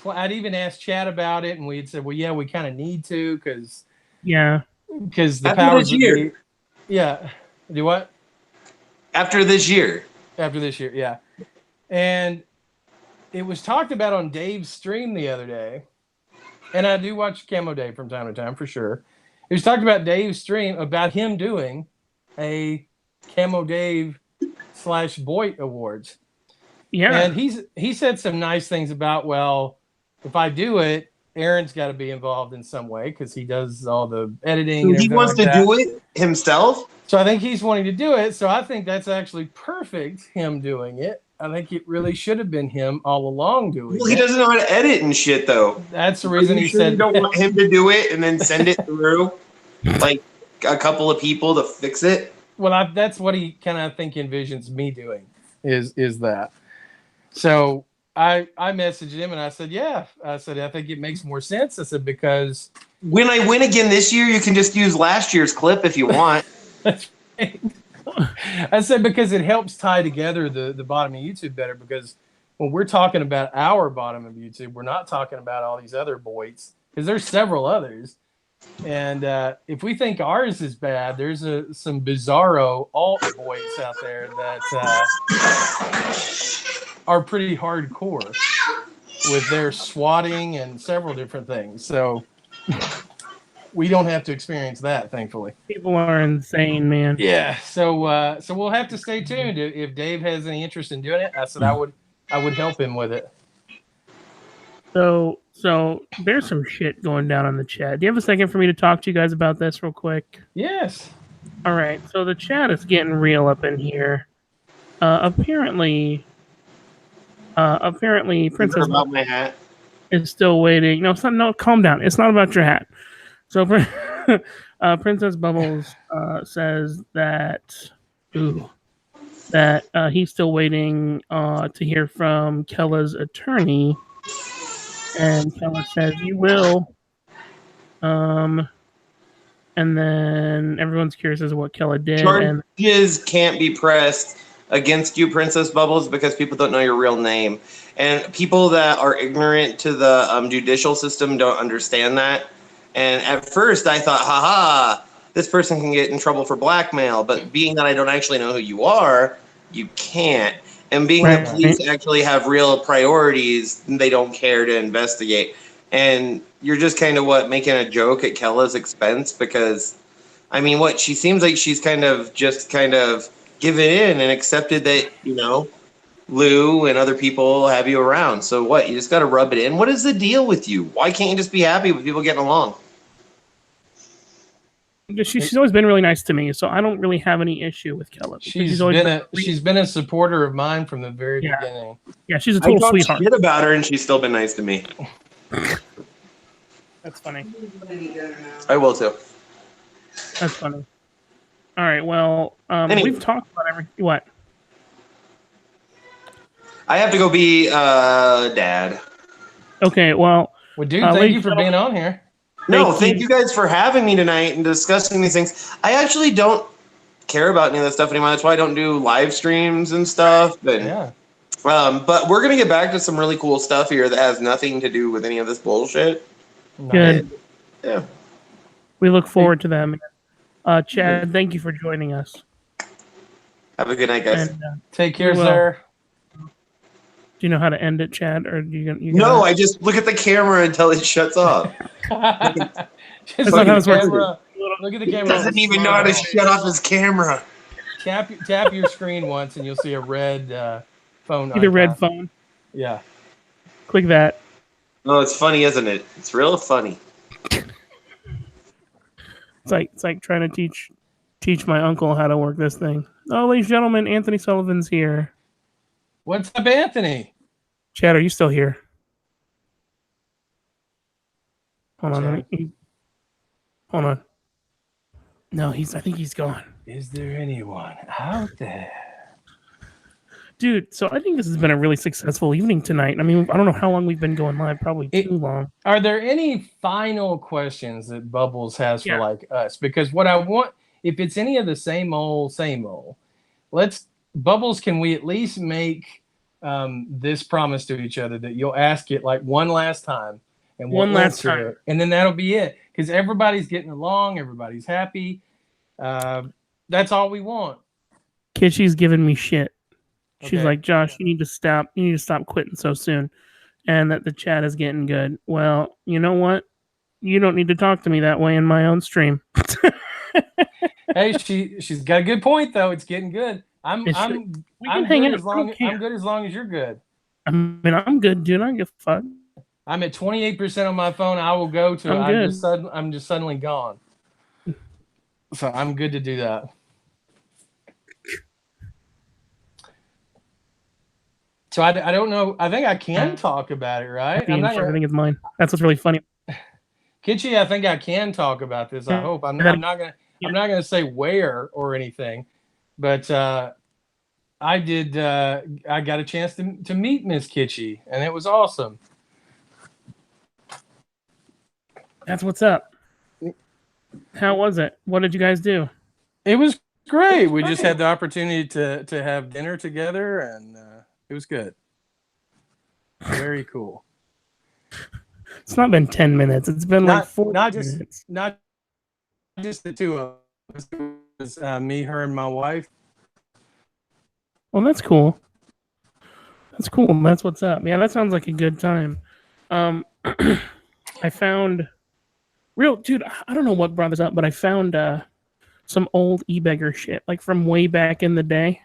I'd even asked Chad about it, and we had said, "Well, yeah, we kind of need to because the After powers this year. Yeah. Do what? After this year. After this year, yeah. And it was talked about on Dave's stream the other day, and I do watch Camo Dave from time to time for sure. It was talked about Dave's stream about him doing a Camo Dave / Boyd Awards. Yeah. And he said some nice things about, well, if I do it, Aaron's got to be involved in some way because he does all the editing. So he wants to do it himself? So I think he's wanting to do it. So I think that's actually perfect, him doing it. I think it really should have been him all along doing it. Well, he doesn't know how to edit and shit, though. That's the reason he said you don't want him to do it and then send it through, like a couple of people to fix it. Well, that's what he kind of envisions me doing is that. So I messaged him and I said, yeah. I said, I think it makes more sense. I said, because when I win again this year, you can just use last year's clip if you want. That's right. I said, because it helps tie together the bottom of YouTube better, because when we're talking about our bottom of YouTube, we're not talking about all these other boys, because there's several others. And if we think ours is bad, there's some bizarro alt boys out there that are pretty hardcore with their swatting and several different things. So we don't have to experience that, thankfully. People are insane, man. Yeah. So we'll have to stay tuned. If Dave has any interest in doing it, I said I would help him with it. So there's some shit going down on the chat. Do you have a second for me to talk to you guys about this real quick? Yes. All right. So the chat is getting real up in here. Apparently, Princess about my hat is still waiting. No, it's not. No, calm down. It's not about your hat. So, Princess Bubbles says that he's still waiting to hear from Kella's attorney, and Kella says you will. And then everyone's curious as to what Kella did. Charges can't be pressed against you, Princess Bubbles, because people don't know your real name, and people that are ignorant to the judicial system don't understand that. And at first I thought, haha, this person can get in trouble for blackmail. But being that I don't actually know who you are, you can't. And being Right. that police actually have real priorities, they don't care to investigate. And you're just kind of making a joke at Kella's expense because, I mean, she seems like she's kind of given in and accepted that, Lou and other people have you around. So what? You just got to rub it in. What is the deal with you? Why can't you just be happy with people getting along? She's always been really nice to me, so I don't really have any issue with Kella. She's been a supporter of mine from the very beginning. Yeah, she's a total sweetheart. I talked shit about her, and she's still been nice to me. That's funny. I will too. That's funny. All right. Well, anyway. We've talked about what. I have to go be dad. Okay. Well, dude, thank you for being on here. No, thank you guys for having me tonight and discussing these things. I actually don't care about any of that stuff anymore. That's why I don't do live streams and stuff. But we're going to get back to some really cool stuff here that has nothing to do with any of this bullshit. Good. Yeah. We look forward to that, man. Chad, thank you for joining us. Have a good night, guys. And, take care, sir. Do you know how to end it, Chad? Or you No, I just look at the camera until it shuts off. That's not how this works. Look at the camera. He doesn't even know how to shut off his camera. Tap your screen once, and you'll see a red phone. See the red phone? Yeah. Click that. Oh, it's funny, isn't it? It's real funny. It's like trying to teach my uncle how to work this thing. Oh, ladies and gentlemen, Anthony Sullivan's here. What's up, Anthony? Chad, are you still here? Hold on. Hold on. No, I think he's gone. Is there anyone out there? Dude, so I think this has been a really successful evening tonight. I mean, I don't know how long we've been going live. Probably too long. Are there any final questions that Bubbles has for us? Because what I want, if it's any of the same old, Bubbles, can we at least make this promise to each other that you'll ask it like one last time and one last time, and then that'll be it, because everybody's getting along, everybody's happy. That's all we want. Kitschy's giving me shit. She's like, Josh, you need to stop quitting so soon, and that the chat is getting good. Well, you know what? You don't need to talk to me that way in my own stream. Hey, she's got a good point though. It's getting good. I'm good as long as you're good. I mean, I'm good, dude. I don't give a fuck. I'm at 28% on my phone. I will go to. I'm just suddenly gone. So I'm good to do that. So I don't know. I think I can talk about it, right? I think it's mine. That's what's really funny. Kitschy, I think I can talk about this. I hope. I'm not gonna say where or anything, but I did. I got a chance to meet Miss Kitschy, and it was awesome. That's what's up. How was it? What did you guys do? It was great. We just had the opportunity to have dinner together, and it was good. Very cool. It's not been 10 minutes. It's been like 4 minutes. Not just the two of us. It was me, her, and my wife. Well, that's cool. That's cool. That's what's up. Yeah, that sounds like a good time. I found... Dude, I don't know what brought this up, but I found some old e-beggar shit, like from way back in the day.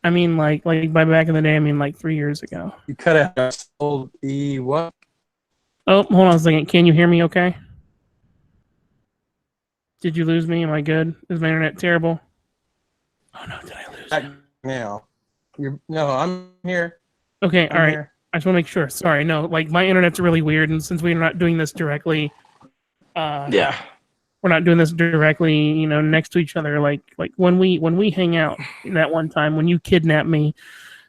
I mean, like by back in the day, I mean like 3 years ago. You cut out old what? Oh, hold on a second. Can you hear me okay? Did you lose me? Am I good? Is my internet terrible? Oh no, did I lose you? Now. No, I'm here. Okay, all right. Here. I just want to make sure. Sorry, no, like my internet's really weird, and since we're not doing this directly, we're not doing this directly, next to each other. Like when we hang out that one time when you kidnapped me,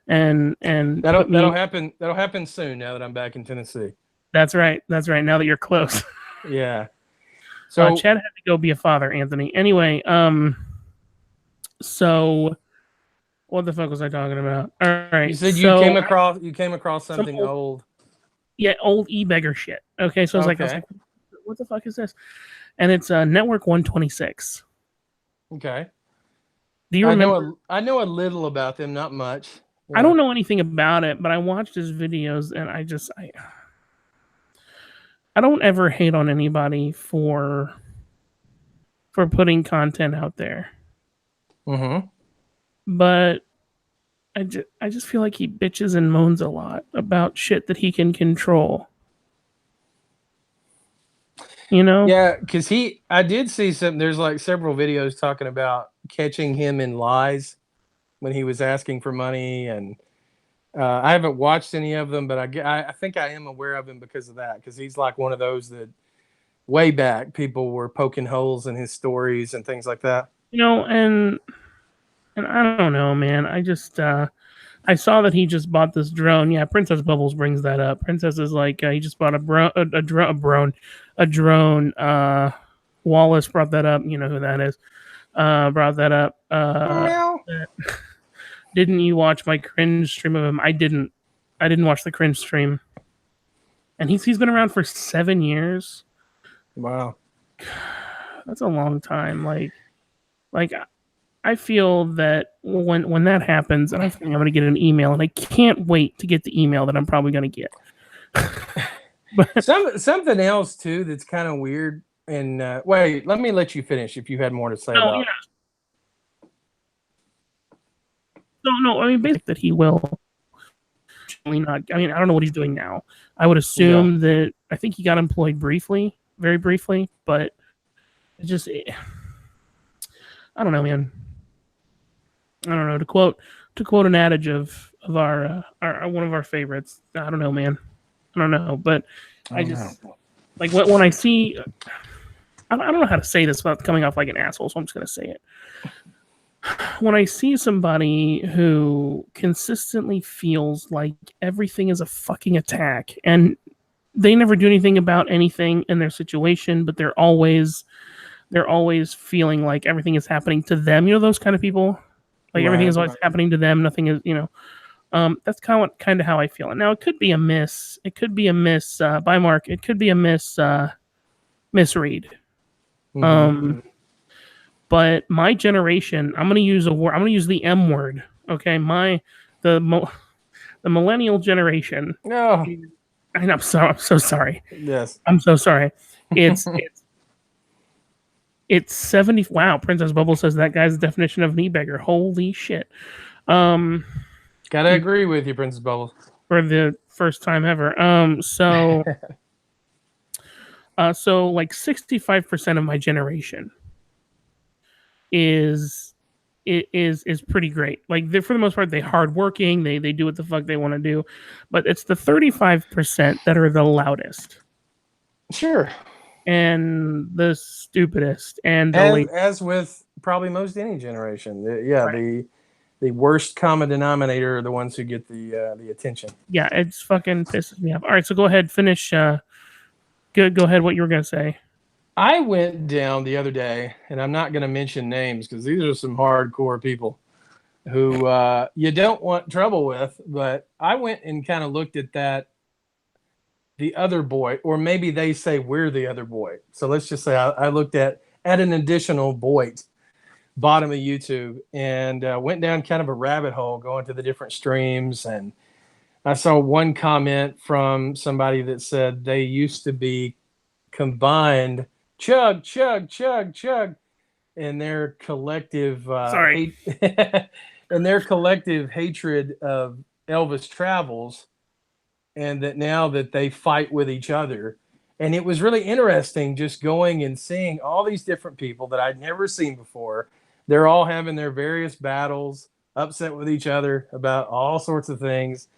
and that'll happen. That'll happen soon. Now that I'm back in Tennessee. That's right. Now that you're close. Yeah. So Chad had to go be a father, Anthony. Anyway, so what the fuck was I talking about? All right. You said you came across something old. Yeah, old e-beggar shit. Okay, so I was like, what the fuck is this? And it's Network 126. Okay. Do you remember? I know a little about them, not much. I don't know anything about it, but I watched his videos, and I don't ever hate on anybody for putting content out there. Mm-hmm. But I just feel like he bitches and moans a lot about shit that he can control. You know? Yeah, because I did see there's like several videos talking about catching him in lies when he was asking for money. And I haven't watched any of them, but I think I am aware of him because of that. Because he's like one of those that way back people were poking holes in his stories and things like that. You know, and I don't know, man. I saw that he just bought this drone. Yeah, Princess Bubbles brings that up. Princess is like he just bought a drone. Wallace brought that up. You know who that is. Brought that up. Didn't you watch my cringe stream of him? I didn't watch the cringe stream. And he's been around for 7 years. Wow, that's a long time. Like I feel that when that happens, and I think I'm going to get an email, and I can't wait to get the email that I'm probably going to get. But something else too that's kind of weird. And wait, let me let you finish if you had more to say. No, yeah. No. I mean, basically, that he will. Not. I mean, I don't know what he's doing now. I would assume that I think he got employed briefly, very briefly, but it just. I don't know, man. I don't know. To quote an adage of our one of our favorites. I don't know, man. I don't know, but I just like when I see. I don't know how to say this without coming off like an asshole, so I'm just gonna say it. When I see somebody who consistently feels like everything is a fucking attack, and they never do anything about anything in their situation, but they're always feeling like everything is happening to them. You know, those kind of people. Like everything is always happening to them. Nothing is, that's kind of how I feel. And now it could be a miss. It could be a miss by Mark. It could be a misread. Mm-hmm. But my generation, I'm going to use a word. I'm going to use the M word. Okay, the millennial generation. No, I'm so sorry. Yes, I'm so sorry. It's 70. Wow, Princess Bubble says that guy's definition of knee beggar. Holy shit. Gotta agree with you, Princess Bubble. For the first time ever. So like 65% of my generation is pretty great. Like for the most part, they hardworking. They do what the fuck they want to do. But it's the 35% that are the loudest. Sure. And the stupidest, and as with probably most any generation, the worst common denominator are the ones who get the attention. Yeah, it's fucking pisses me off. All right, so go ahead, finish. Go ahead. What you were gonna say? I went down the other day, and I'm not gonna mention names because these are some hardcore people who you don't want trouble with. But I went and kind of looked at that. The other boy, or maybe they say we're the other boy. So let's just say I looked at an additional Boyd bottom of YouTube and went down kind of a rabbit hole going to the different streams. And I saw one comment from somebody that said they used to be combined chug, chug, chug, chug in their collective in their collective hatred of Elvis Travels. And that now that they fight with each other. And it was really interesting just going and seeing all these different people that I'd never seen before. They're all having their various battles, upset with each other about all sorts of things.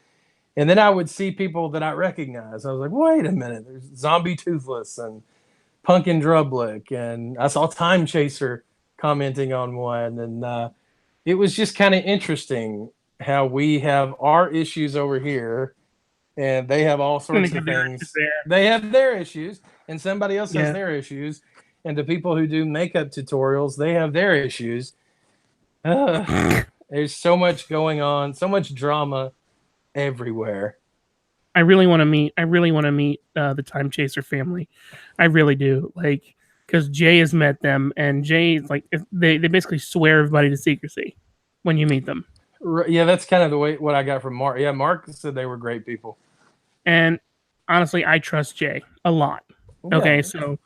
And then I would see people that I recognize. I was like, wait a minute, there's Zombie Toothless and Punkin Drublick. And I saw Time Chaser commenting on one. And it was just kind of interesting how we have our issues over here. And they have all sorts of things. They have their issues, and somebody else has their issues. And the people who do makeup tutorials, they have their issues. There's so much going on, so much drama everywhere. I really want to meet the Time Chaser family. I really do. Like, because Jay has met them, and Jay like they basically swear everybody to secrecy when you meet them. Yeah, that's kind of the way what I got from Mark. Yeah, Mark said they were great people. And honestly, I trust Jay a lot. Okay, Yeah. so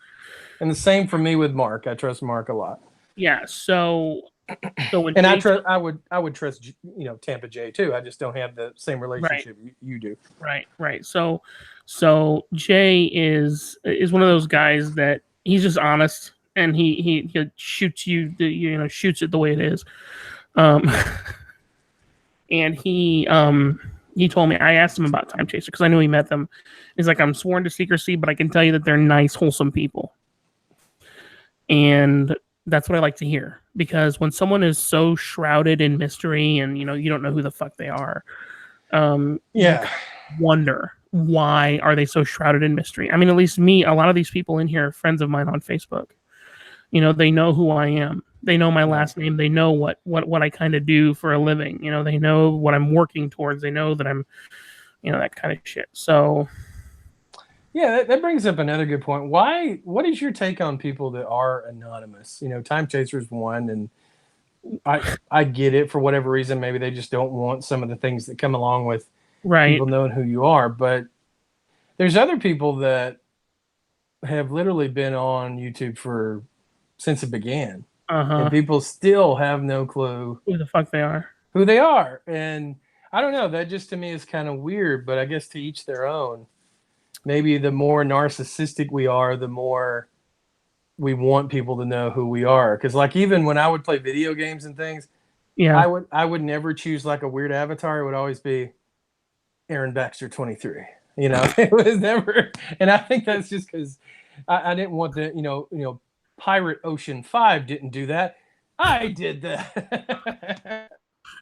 and the same for me with Mark. I trust Mark a lot. Yeah, so when And Jay I would trust Tampa Jay too. I just don't have the same relationship you do. Right. So Jay is one of those guys that he's just honest, and he shoots shoots it the way it is. And he told me, I asked him about Time Chaser because I knew he met them. He's like, I'm sworn to secrecy, but I can tell you that they're nice, wholesome people. And that's what I like to hear, because when someone is so shrouded in mystery and you don't know who the fuck they are, you wonder, why are they so shrouded in mystery? I mean, at least me, a lot of these people in here are friends of mine on Facebook. They know who I am. They know my last name. They know what I kind of do for a living. They know what I'm working towards. They know that I'm, that kind of shit. So, yeah, that brings up another good point. What is your take on people that are anonymous? Time Chaser's one, and I get it for whatever reason. Maybe they just don't want some of the things that come along with people knowing who you are. But there's other people that have literally been on YouTube since it began. And people still have no clue who the fuck they are. And I don't know, that just to me is kind of weird, but I guess to each their own. Maybe the more narcissistic we are, the more we want people to know who we are. Because like even when I would play video games and things, I would never choose like a weird avatar. It would always be Aaron Baxter 23. It was never, and I think that's just because I didn't want the Pirate Ocean 5 didn't do that. I did that.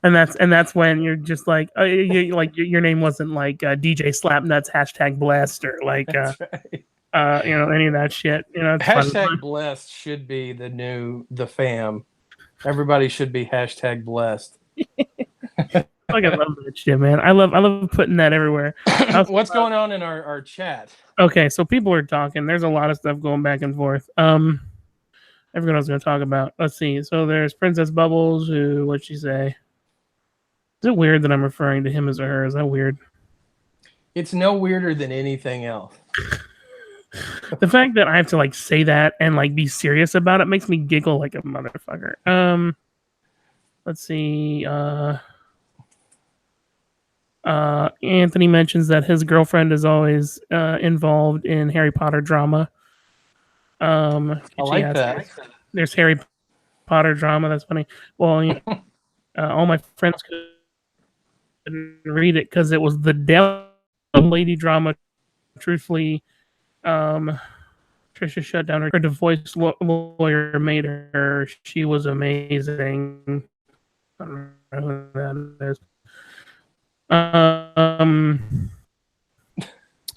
and that's when you're just like, your name wasn't like DJ Slapnuts #blessed or like any of that shit. #blessed should be the fam. Everybody should be #blessed. I love that shit, man. I love putting that everywhere. What's going on in our chat? Okay, so people are talking. There's a lot of stuff going back and forth. Everyone else is going to talk about. Let's see. So there's Princess Bubbles. What'd she say? Is it weird that I'm referring to him as a her? Is that weird? It's no weirder than anything else. The fact that I have to like say that and like be serious about it makes me giggle like a motherfucker. Let's see. Anthony mentions that his girlfriend is always involved in Harry Potter drama. I like that. There's Harry Potter drama. That's funny. Well, all my friends couldn't read it because it was the devil lady drama. Truthfully, Trisha shut down her divorce lawyer made her. She was amazing. I don't know who that is.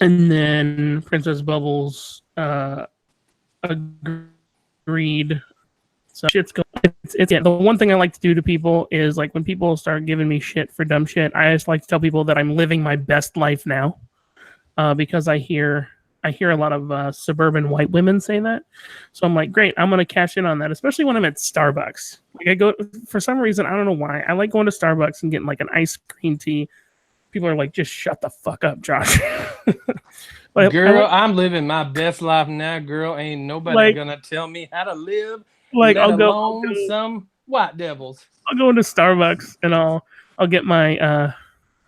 And then Princess Bubbles agreed. So shit's going. It's the one thing I like to do to people is like when people start giving me shit for dumb shit, I just like to tell people that I'm living my best life now, because I hear a lot of suburban white women say that. So I'm like, great, I'm gonna cash in on that, especially when I'm at Starbucks. Like I go for some reason, I don't know why, I like going to Starbucks and getting like an iced green tea. People are like, just shut the fuck up, Josh. But girl, I'm living my best life now, girl. Ain't nobody gonna tell me how to live. Like I'll go some white devils. I'll go into Starbucks and I'll get my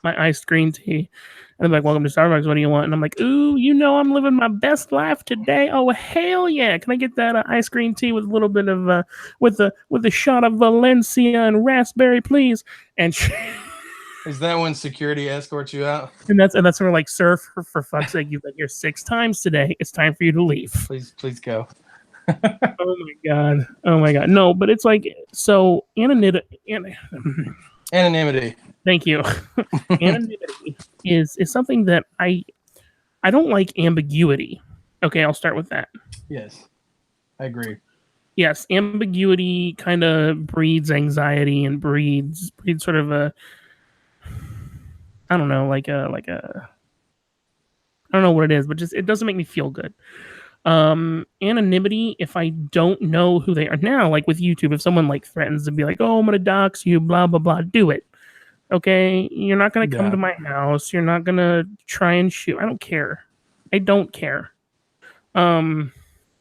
my iced green tea. And they're like, welcome to Starbucks. What do you want? And I'm like, ooh, I'm living my best life today. Oh, hell yeah. Can I get that ice green tea with a little bit of, with a shot of Valencia and raspberry, please? And is that when security escorts you out? And that's when we're like, sir, for fuck's sake, you've been here 6 times today. It's time for you to leave. Please go. Oh my God. No, but it's like, so anonymity. Thank you. Anonymity is something that I don't like. Ambiguity. Okay, I'll start with that. Yes, I agree. Yes, ambiguity kind of breeds anxiety and breeds sort of a, I don't know, like a I don't know what it is, but just it doesn't make me feel good. Anonymity, if I don't know who they are now, like with YouTube, if someone like threatens to be like, oh, I'm gonna dox you, blah blah blah, do it. Okay, you're not gonna come to my house. You're not gonna try and shoot. I don't care. I don't care. Even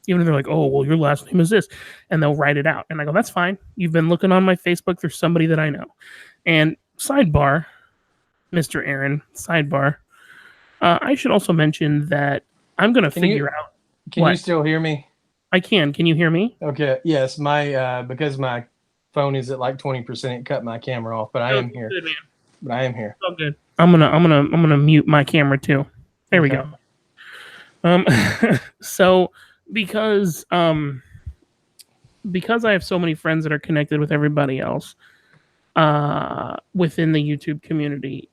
if they're like, oh, well, your last name is this, and they'll write it out, and I go, that's fine. You've been looking on my Facebook through somebody that I know. And sidebar, Mr. Arron, sidebar. I should also mention that I'm gonna figure out. Can you still hear me? I can. Can you hear me? Okay. Yes, my because my phone is at like 20%. It cut my camera off, but I am here. Good, man. But I am here. Oh, good. I'm gonna mute my camera too. There we go. So because I have so many friends that are connected with everybody else within the YouTube community,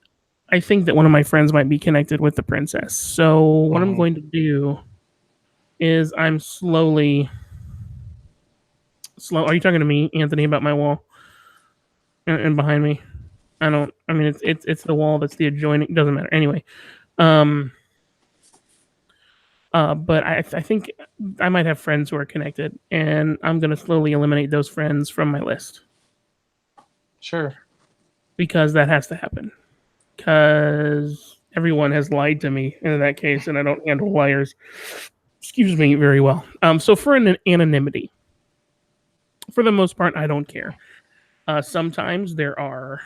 I think that one of my friends might be connected with the princess. So what I'm going to do is I'm slowly. Are you talking to me, Anthony, about my wall and behind me? I mean, it's the wall that's the adjoining. Doesn't matter anyway. But I think I might have friends who are connected, and I'm gonna slowly eliminate those friends from my list. Sure. Because that has to happen. Because everyone has lied to me in that case, and I don't handle liars. Excuse me, very well. So for an anonymity, for the most part, I don't care. Sometimes there are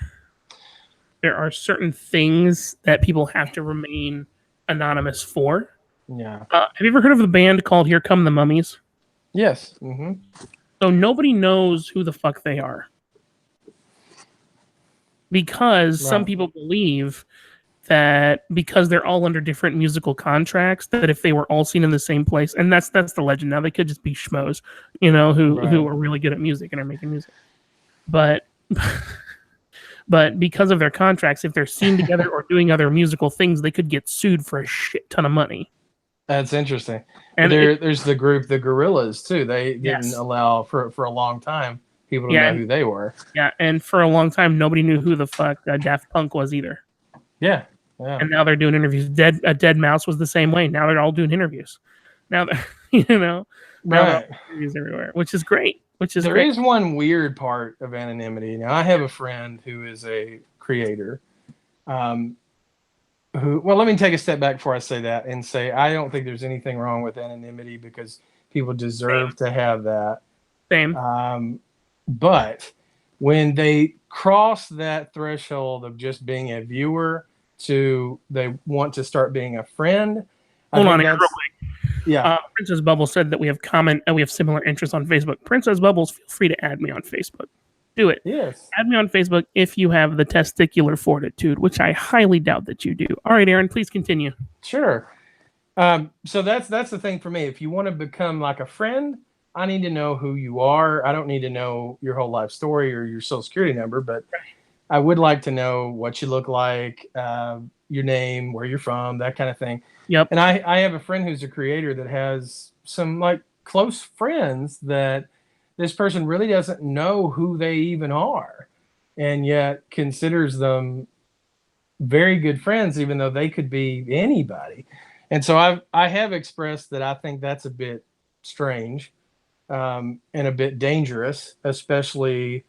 certain things that people have to remain anonymous for. Yeah. Have you ever heard of the band called Here Come the Mummies? Yes. Mm-hmm. So nobody knows who the fuck they are. Because some people believe that because they're all under different musical contracts, that if they were all seen in the same place, and that's the legend now, they could just be schmoes, who are really good at music and are making music. But because of their contracts, if they're seen together or doing other musical things, they could get sued for a shit ton of money. That's interesting. And there's the group, the Gorillas, too. They didn't allow for a long time people to know who they were. Yeah, and for a long time, nobody knew who the fuck Daft Punk was either. Yeah. And now they're doing interviews. Dead Mouse was the same way. Now they're all doing interviews. Now they're, interviews everywhere, which is great. There is one weird part of anonymity. Now, I have a friend who is a creator. Well, let me take a step back before I say that and say I don't think there's anything wrong with anonymity because people deserve to have that. Same. But when they cross that threshold of just being a viewer to they want to start being a friend. Hold on, real quick. Yeah. Princess Bubbles said that we have similar interests on Facebook. Princess Bubbles, feel free to add me on Facebook. Do it. Yes. Add me on Facebook if you have the testicular fortitude, which I highly doubt that you do. All right, Arron, please continue. Sure. So that's the thing for me. If you want to become like a friend, I need to know who you are. I don't need to know your whole life story or your social security number, but I would like to know what you look like, your name, where you're from, that kind of thing. Yep. And I have a friend who's a creator that has some like close friends that this person really doesn't know who they even are, and yet considers them very good friends, even though they could be anybody. And so I have expressed that I think that's a bit strange and a bit dangerous, especially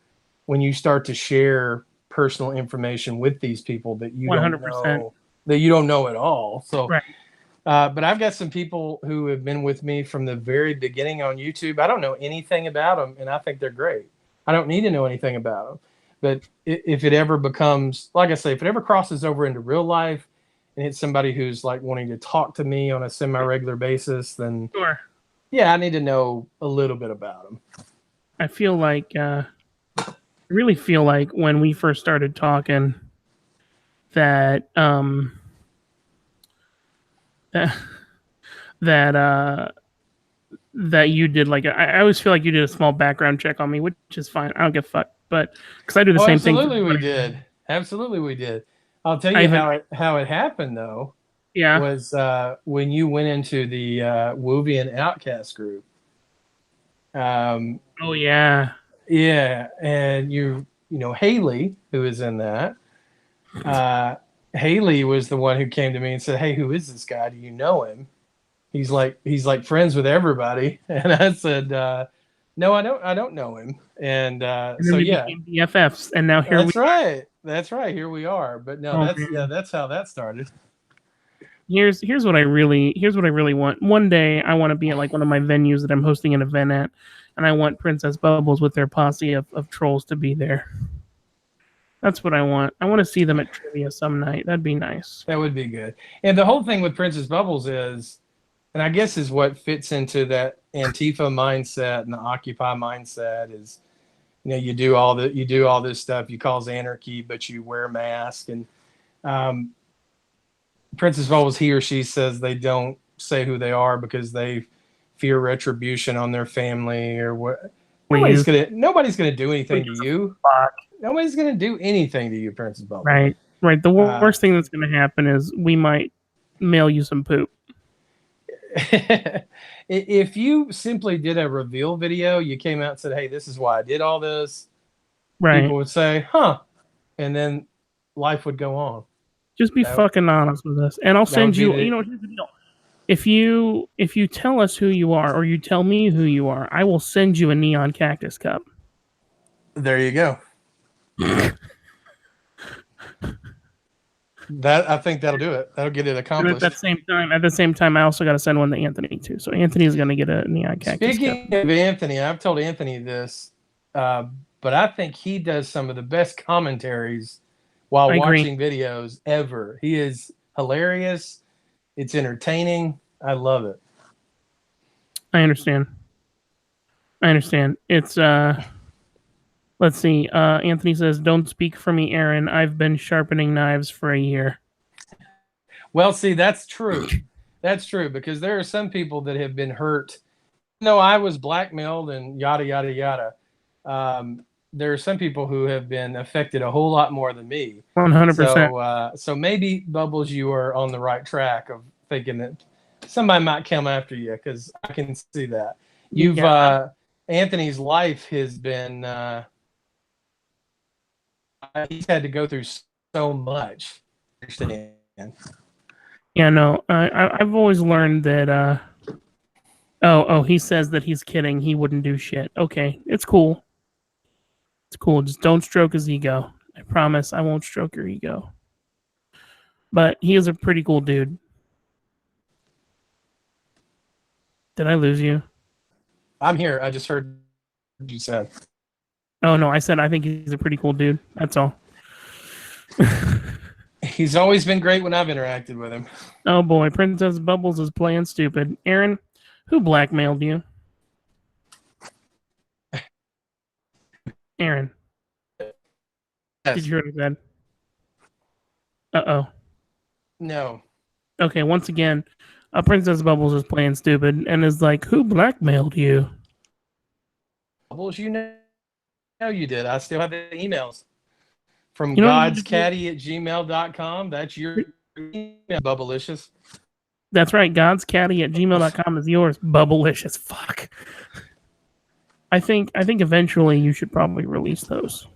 when you start to share personal information with these people that you 100%. Don't know at all. So, but I've got some people who have been with me from the very beginning on YouTube. I don't know anything about them, and I think they're great. I don't need to know anything about them. But if it ever becomes, like I say, if it ever crosses over into real life, and it's somebody who's like wanting to talk to me on a semi-regular basis, then yeah, I need to know a little bit about them. I feel like, really feel like when we first started talking that that you did like I always feel like you did a small background check on me, which is fine. I don't give a fuck, but because I do the same thing. Absolutely, we did. I'll tell you how it happened though. Yeah, was when you went into the Wuvian Outcast group. Oh yeah. Yeah, and you know Haley, who is in that. Haley was the one who came to me and said, "Hey, who is this guy? Do you know him? he's like friends with everybody. And I said, no, I don't know him. And so yeah, became BFFs, and now here that's right. Here we are. But no, man. that's how that started. Here's what I really want. One day I want to be at like one of my venues that I'm hosting an event at, and I want Princess Bubbles with their posse of trolls to be there. That's what I want. I want to see them at trivia some night. That'd be nice. That would be good. And the whole thing with Princess Bubbles is, and I guess is what fits into that Antifa mindset and the Occupy mindset is, you know, you do all this stuff, you cause anarchy, but you wear a mask. And Princess Bubbles, he or she says they don't say who they are because they fear retribution on their family or what. Nobody's gonna do anything to you. Nobody's gonna do anything to you, Princess Bubbles. Right. The worst thing that's gonna happen is we might mail you some poop. If you simply did a reveal video, you came out and said, "Hey, this is why I did all this." Right. People would say, "Huh," and then life would go on. Just be fucking honest with us, and I'll send you. You know, here's the deal. If you tell us who you are, or you tell me who you are, I will send you a neon cactus cup. There you go. I think that'll do it. That'll get it accomplished. At the same time, I also got to send one to Anthony too. So Anthony's going to get a neon cactus Speaking cup. of Anthony, I've told Anthony this, but I think he does some of the best commentaries while watching videos ever. He is hilarious. It's entertaining. I love it. I understand. It's let's see. Anthony says, "Don't speak for me, Arron. I've been sharpening knives for a year." Well, see, that's true. That's true because there are some people that have been hurt. No, I was blackmailed and yada yada yada. There are some people who have been affected a whole lot more than me. 100%. So maybe Bubbles, you are on the right track of thinking that somebody might come after you because I can see that. You've Anthony's life has been. He's had to go through so much. Yeah, no, I've always learned that. He says that he's kidding. He wouldn't do shit. Okay, it's cool. It's cool. Just don't stroke his ego. I promise I won't stroke your ego. But he is a pretty cool dude. Did I lose you? I'm here. I just heard what you said. Oh, no. I said I think he's a pretty cool dude. That's all. He's always been great when I've interacted with him. Oh, boy. Princess Bubbles is playing stupid. Arron, who blackmailed you? Arron. Yes. Did you hear what I said? Uh-oh. No. Okay, once again, Princess Bubbles is playing stupid and is like, who blackmailed you? Bubbles, you know you did. I still have the emails from godscaddy@gmail.com. That's your email, Bubblicious. That's right. godscaddy@gmail.com is yours. Bubblicious. Fuck. I think eventually you should probably release those.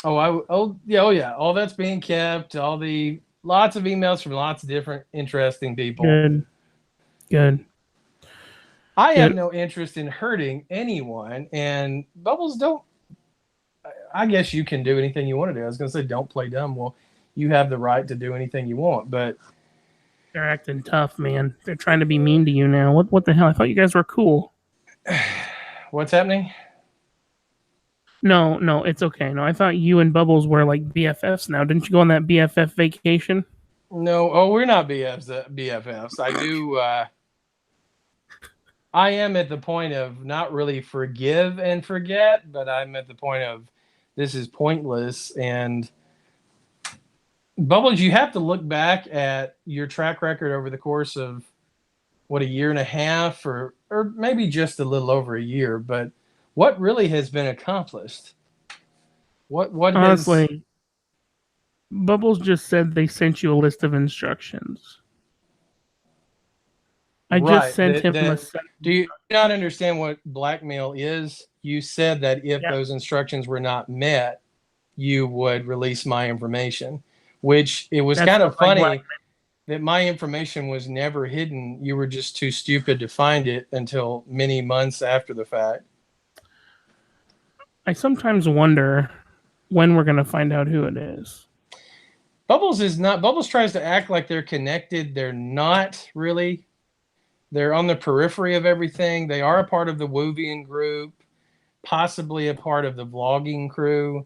Oh yeah. All that's being kept. Lots of emails from lots of different interesting people. Good. I have no interest in hurting anyone, and Bubbles don't. I guess you can do anything you want to do. I was going to say don't play dumb. Well, you have the right to do anything you want, but they're acting tough, man. They're trying to be mean to you now. What the hell? I thought you guys were cool. What's happening? No, it's okay. No, I thought you and Bubbles were like BFFs now. Didn't you go on that BFF vacation? No, we're not BFFs. I do. I am at the point of not really forgive and forget, but I'm at the point of this is pointless. And Bubbles, you have to look back at your track record over the course of a year and a half, or maybe just a little over a year. But what really has been accomplished? What honestly, Bubbles just said they sent you a list of instructions. I just sent him a. Do you not understand what blackmail is? You said that if those instructions were not met, you would release my information, which it was kind of funny. that my information was never hidden. You were just too stupid to find it until many months after the fact. I sometimes wonder when we're going to find out who it is. Bubbles is not. Bubbles tries to act like they're connected. They're not really. They're on the periphery of everything. They are a part of the Woovian group, possibly a part of the vlogging crew,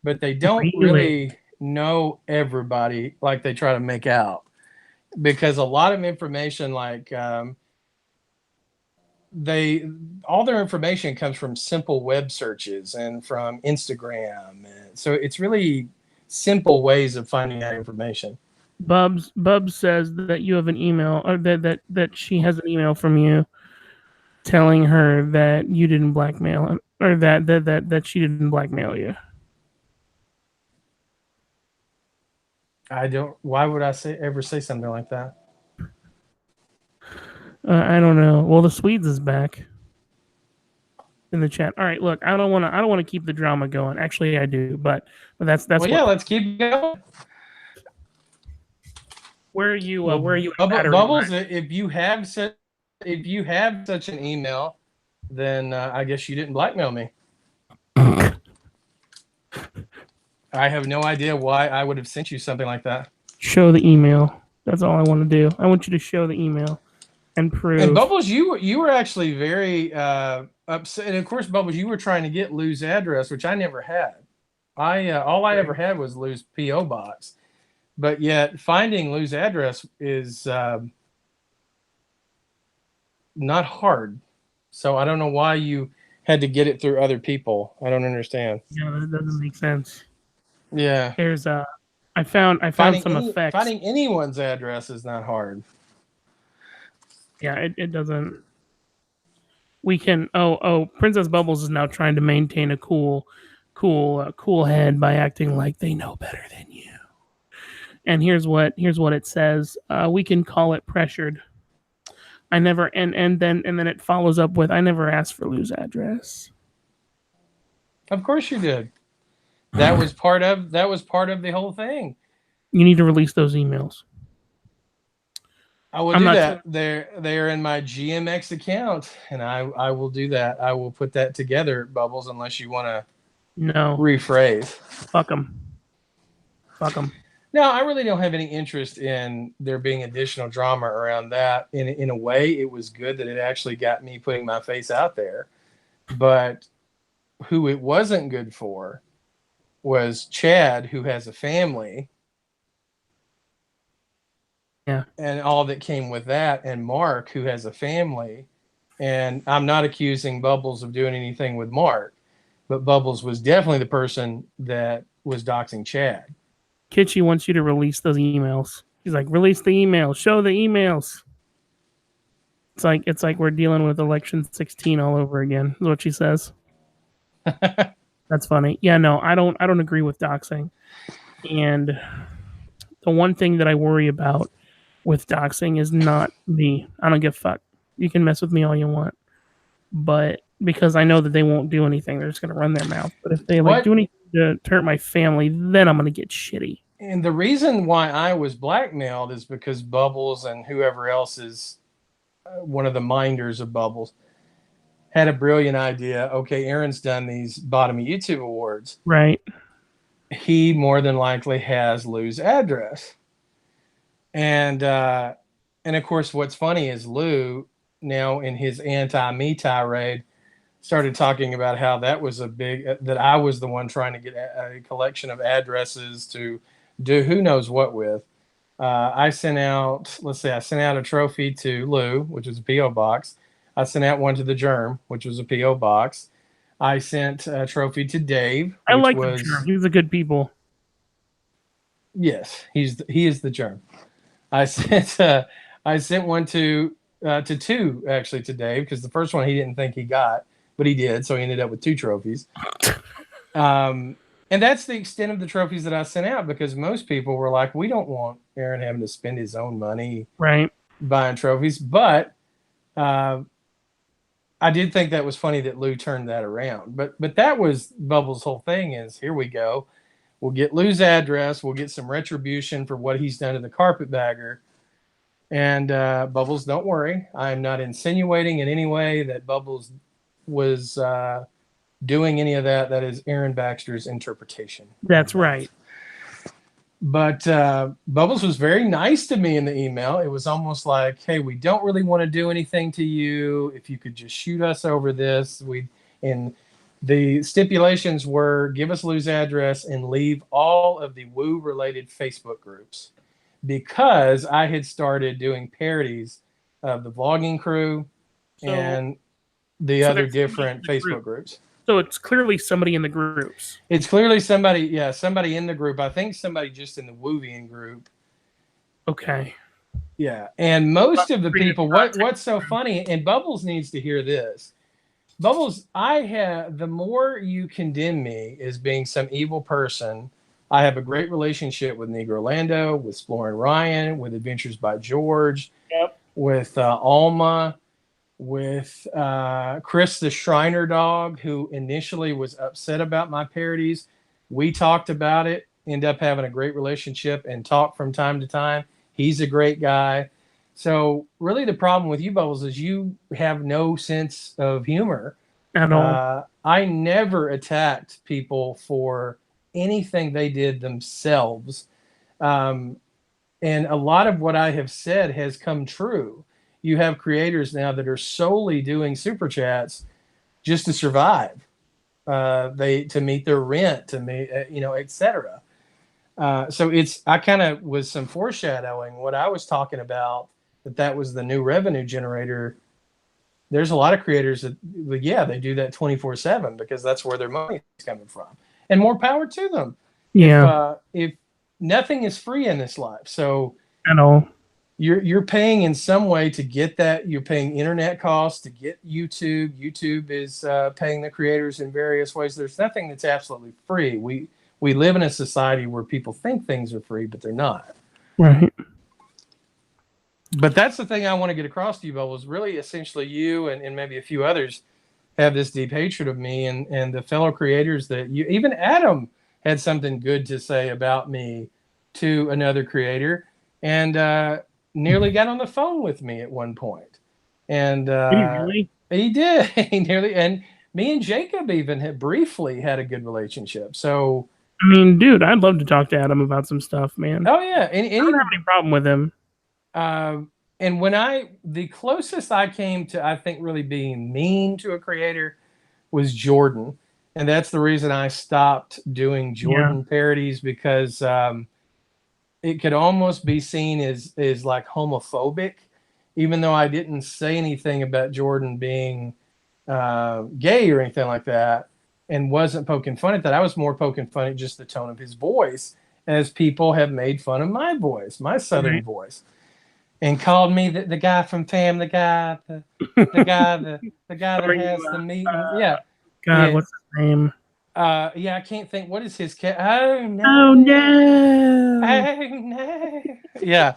but they don't really know everybody like they try to make out. Because a lot of information, like all their information comes from simple web searches and from Instagram, and so it's really simple ways of finding that information. Bubs says that you have an email, or that she has an email from you telling her that you didn't blackmail him, or that she didn't blackmail you. I don't. Why would I ever say something like that? I don't know. Well, the Swedes is back in the chat. All right, look, I don't want to keep the drama going. Actually, I do, but that's. Well, yeah, let's keep going. Where are you? Where are you? Bubbles, if you have such an email, then I guess you didn't blackmail me. I have no idea why I would have sent you something like that. Show the email. That's all I want to do. I want you to show the email and prove. And Bubbles, you were actually very upset. And of course, Bubbles, you were trying to get Lou's address, which I never had. All I ever had was Lou's P.O. box. But yet finding Lou's address is not hard. So I don't know why you had to get it through other people. I don't understand. Yeah, that doesn't make sense. Yeah. There's I found some effects. Finding anyone's address is not hard. Yeah, it doesn't. We can. Princess Bubbles is now trying to maintain a cool head by acting like they know better than you. And here's what it says. We can call it pressured. I never and then it follows up with I never asked for Lou's address. Of course you did. That was part of the whole thing. You need to release those emails. I will do that. They're in my GMX account, and I will do that. I will put that together, Bubbles, unless you want to rephrase. Fuck them. No, I really don't have any interest in there being additional drama around that. In a way, it was good that it actually got me putting my face out there. But who it wasn't good for was Chad, who has a family. Yeah. And all that came with that, and Mark, who has a family. And I'm not accusing Bubbles of doing anything with Mark, but Bubbles was definitely the person that was doxing Chad. Kitschy wants you to release those emails. He's like, release the emails, show the emails. It's like we're dealing with election 16 all over again, is what she says. That's funny. Yeah, no, I don't agree with doxing. And the one thing that I worry about with doxing is not me. I don't give a fuck. You can mess with me all you want. But because I know that they won't do anything, they're just going to run their mouth. But if they do anything to hurt my family, then I'm going to get shitty. And the reason why I was blackmailed is because Bubbles and whoever else is one of the minders of Bubbles had a brilliant idea. Okay, Aaron's done these Bottom of YouTube awards. Right. He more than likely has Lou's address. And of course, what's funny is Lou, now in his anti-me tirade, started talking about how that was that I was the one trying to get a collection of addresses to do who knows what with. I sent out a trophy to Lou, which was a P.O. box. I sent out one to the Germ, which was a P.O. box. I sent a trophy to Dave. I like the Germ. He's a good people. Yes, he is the Germ. I sent one to two actually to Dave, because the first one he didn't think he got, but he did, so he ended up with 2 trophies. And that's the extent of the trophies that I sent out, because most people were like, we don't want Aaron having to spend his own money buying trophies. But I did think that was funny that Lou turned that around. But that was Bubbles' whole thing is, here we go. We'll get Lou's address. We'll get some retribution for what he's done to the carpetbagger. And Bubbles, don't worry. I'm not insinuating in any way that Bubbles was doing any of that. That is Aaron Baxter's interpretation. That's right. But Bubbles was very nice to me in the email. It was almost like, hey, we don't really want to do anything to you. If you could just shoot us over this. And the stipulations were give us Lou's address and leave all of the Woo-related Facebook groups. Because I had started doing parodies of the vlogging crew and the other different Facebook groups. So it's clearly somebody in the groups. It's clearly somebody in the group. I think somebody just in the Woovian group. Okay. Yeah, and most of the people, what's so funny, and Bubbles needs to hear this. Bubbles, the more you condemn me as being some evil person, I have a great relationship with Negro Lando, with Exploring Ryan, with Adventures by George, with Alma, with Chris the Shriner dog, who initially was upset about my parodies. We talked about it, end up having a great relationship and talk from time to time. He's a great guy. So really the problem with you, Bubbles, is you have no sense of humor. At all. I never attacked people for anything they did themselves. And a lot of what I have said has come true. You have creators now that are solely doing super chats just to survive. To meet their rent, to meet, etc. So I kind of was some foreshadowing what I was talking about, that was the new revenue generator. There's a lot of creators that, they do that 24/7 because that's where their money is coming from, and more power to them. Yeah. If nothing is free in this life, so at all. You're paying in some way to get that. You're paying internet costs to get YouTube. YouTube is paying the creators in various ways. There's nothing that's absolutely free. We live in a society where people think things are free, but they're not. Right. But that's the thing I want to get across to you, Bubbles. Really, essentially, you and maybe a few others have this deep hatred of me and the fellow creators that you, even Adam had something good to say about me to another creator. And nearly got on the phone with me at one point. And Did he really? He did. He nearly, and me and Jacob even had briefly had a good relationship. So I mean, dude, I'd love to talk to Adam about some stuff, man. Oh yeah. I don't have any problem with him. And when the closest I came to, I think, really being mean to a creator was Jordan. And that's the reason I stopped doing Jordan parodies, because it could almost be seen as like homophobic, even though I didn't say anything about Jordan being gay or anything like that, and wasn't poking fun at that. I was more poking fun at just the tone of his voice, as people have made fun of my voice, my Southern voice, and called me the guy from Family Guy, the guy that has the meat. What's his name? I can't think. What is his cat? Oh no! Oh no! Oh no! Yeah,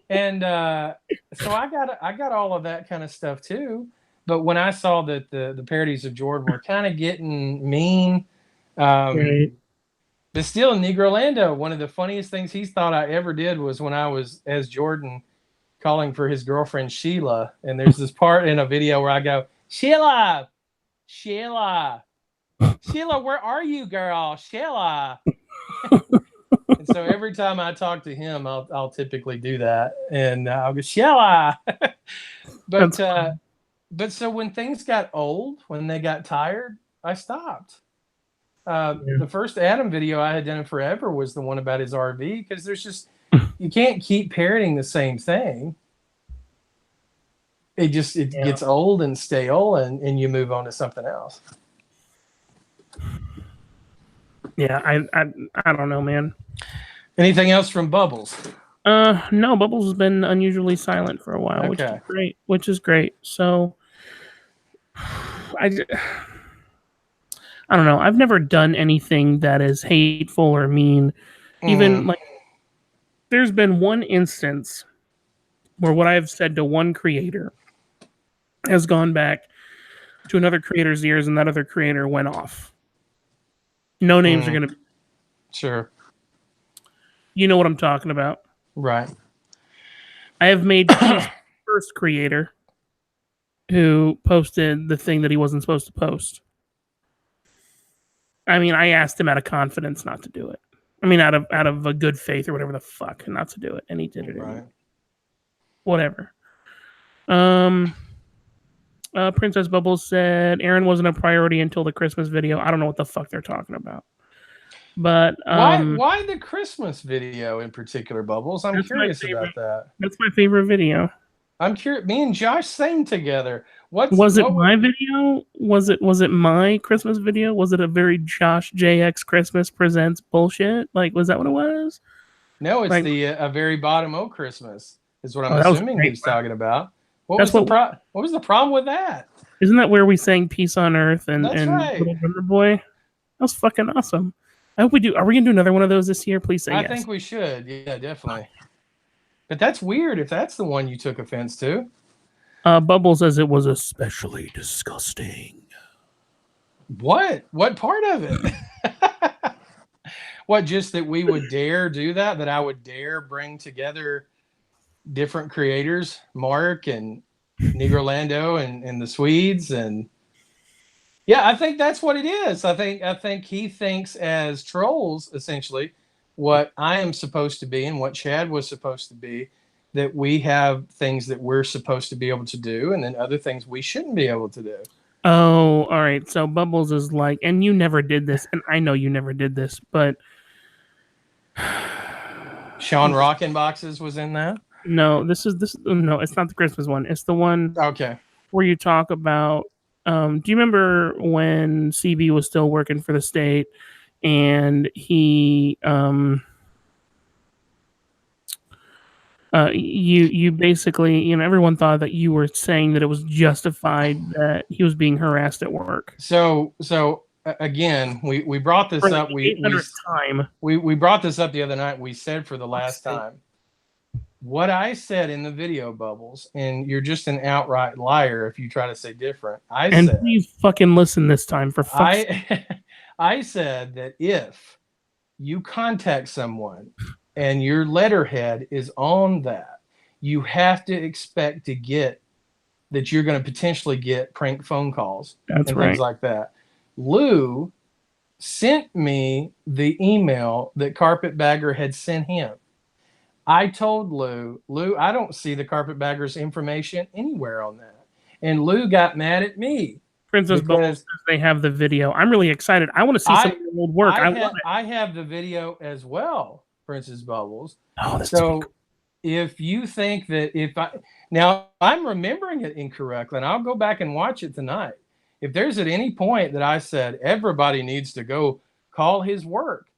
and so I got all of that kind of stuff too. But when I saw that the parodies of Jordan were kind of getting mean, Right. but still, Negro Lando, one of the funniest things he thought I ever did was when I was as Jordan calling for his girlfriend Sheila, and there's this part in a video where I go, Sheila, where are you, girl? Sheila. And so every time I talk to him, I'll typically do that, and I'll go, Sheila. But so when things got old, when they got tired, I stopped. The first Adam video I had done in forever was the one about his RV, because there's just, you can't keep parroting the same thing. It gets old and stale, and you move on to something else. Yeah, I don't know, man. Anything else from Bubbles? No, Bubbles has been unusually silent for a while, which is great. So I don't know. I've never done anything that is hateful or mean. Even like, there's been one instance where what I've said to one creator has gone back to another creator's ears, and that other creator went off. No names are going to be. Sure. You know what I'm talking about. Right. I have made peace first creator who posted the thing that he wasn't supposed to post. I mean, I asked him out of confidence not to do it. I mean, out of a good faith or whatever the fuck, not to do it, and he did it. Right. Whatever. Princess Bubbles said Arron wasn't a priority until the Christmas video. I don't know what the fuck they're talking about. But why the Christmas video in particular, Bubbles? I'm curious about that. That's my favorite video. I'm curious. Me and Josh sang together. Was it my video? Was it my Christmas video? Was it a very Josh JX Christmas presents bullshit? Like, was that what it was? No, it's like, the a very bottom O Christmas is what I'm assuming he's talking about. What was the problem with that? Isn't that where we sang Peace on Earth and right. Little Drummer Boy? That was fucking awesome. I hope we do. Are we gonna do another one of those this year? Please say yes. I think we should. Yeah, definitely. But that's weird if that's the one you took offense to. Bubble says it was especially disgusting. What? What part of it? What, just that we would dare do that? That I would dare bring together different creators, Mark and Negrolando and the Swedes, and yeah, I think that's what it is. I think he thinks as trolls, essentially, what I am supposed to be and what Chad was supposed to be, that we have things that we're supposed to be able to do, and then other things we shouldn't be able to do. Oh, all right. So Bubbles is like, and you never did this, and I know you never did this, but Sean Rockenboxes was in that? No, this. No, it's not the Christmas one. It's the one where you talk about. Do you remember when CB was still working for the state, and he you basically, everyone thought that you were saying that it was justified that he was being harassed at work. So again, we brought this up. We brought this up the other night. We said for the last time. What I said in the video, Bubbles, and you're just an outright liar if you try to say different. Please fucking listen this time, for fuck's sake. I said that if you contact someone and your letterhead is on that, you have to expect to get that you're going to potentially get prank phone calls and things like that. Lou sent me the email that Carpetbagger had sent him. I told Lou, I don't see the Carpetbagger's information anywhere on that. And Lou got mad at me. Princess Bubbles says they have the video. I'm really excited. I want to see some of the old work. I have the video as well, Princess Bubbles. Oh, that's so if you think that now I'm remembering it incorrectly, and I'll go back and watch it tonight. If there's at any point that I said everybody needs to go call his work,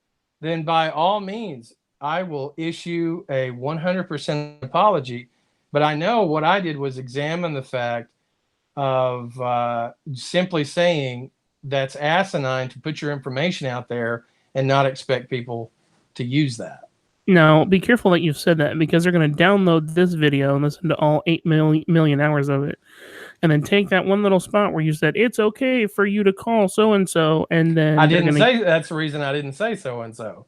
then by all means, I will issue a 100% apology. But I know what I did was examine the fact of simply saying that's asinine to put your information out there and not expect people to use that. Now, be careful that you've said that, because they're going to download this video and listen to all 8 million hours of it, and then take that one little spot where you said it's okay for you to call so-and-so, and then I didn't say that's the reason I didn't say so-and-so.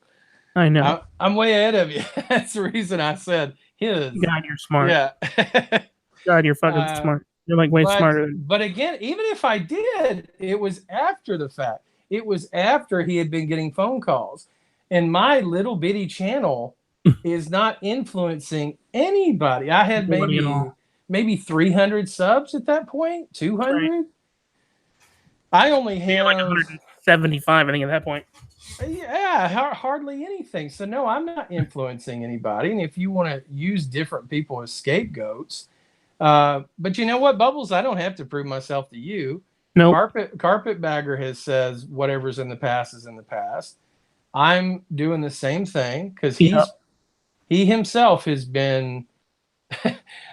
I know. I'm way ahead of you. That's the reason I said his. God, you're smart. Yeah. God, you're fucking smart. You're like way smarter. But again, even if I did, it was after the fact. It was after he had been getting phone calls. And my little bitty channel is not influencing anybody. I had maybe 300 subs at that point, 200. Right. I only had like 175, I think, at that point. Yeah, hardly anything. So no, I'm not influencing anybody. And if you want to use different people as scapegoats, but you know what, Bubbles, I don't have to prove myself to you. No. Carpetbagger has says whatever's in the past is in the past. I'm doing the same thing because he himself has been.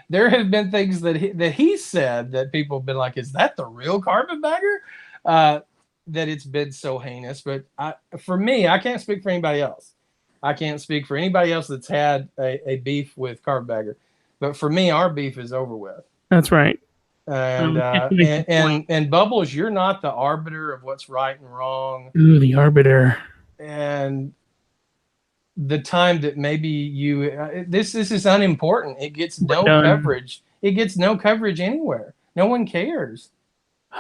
There have been things that he said that people have been like, "Is that the real Carpetbagger?" That it's been so heinous. But for me, I can't speak for anybody else. I can't speak for anybody else that's had a beef with Carpetbagger. But for me, our beef is over with. That's right. And Bubbles, you're not the arbiter of what's right and wrong. Ooh, the arbiter. And the time that maybe you this is unimportant. It gets no coverage. It gets no coverage anywhere. No one cares.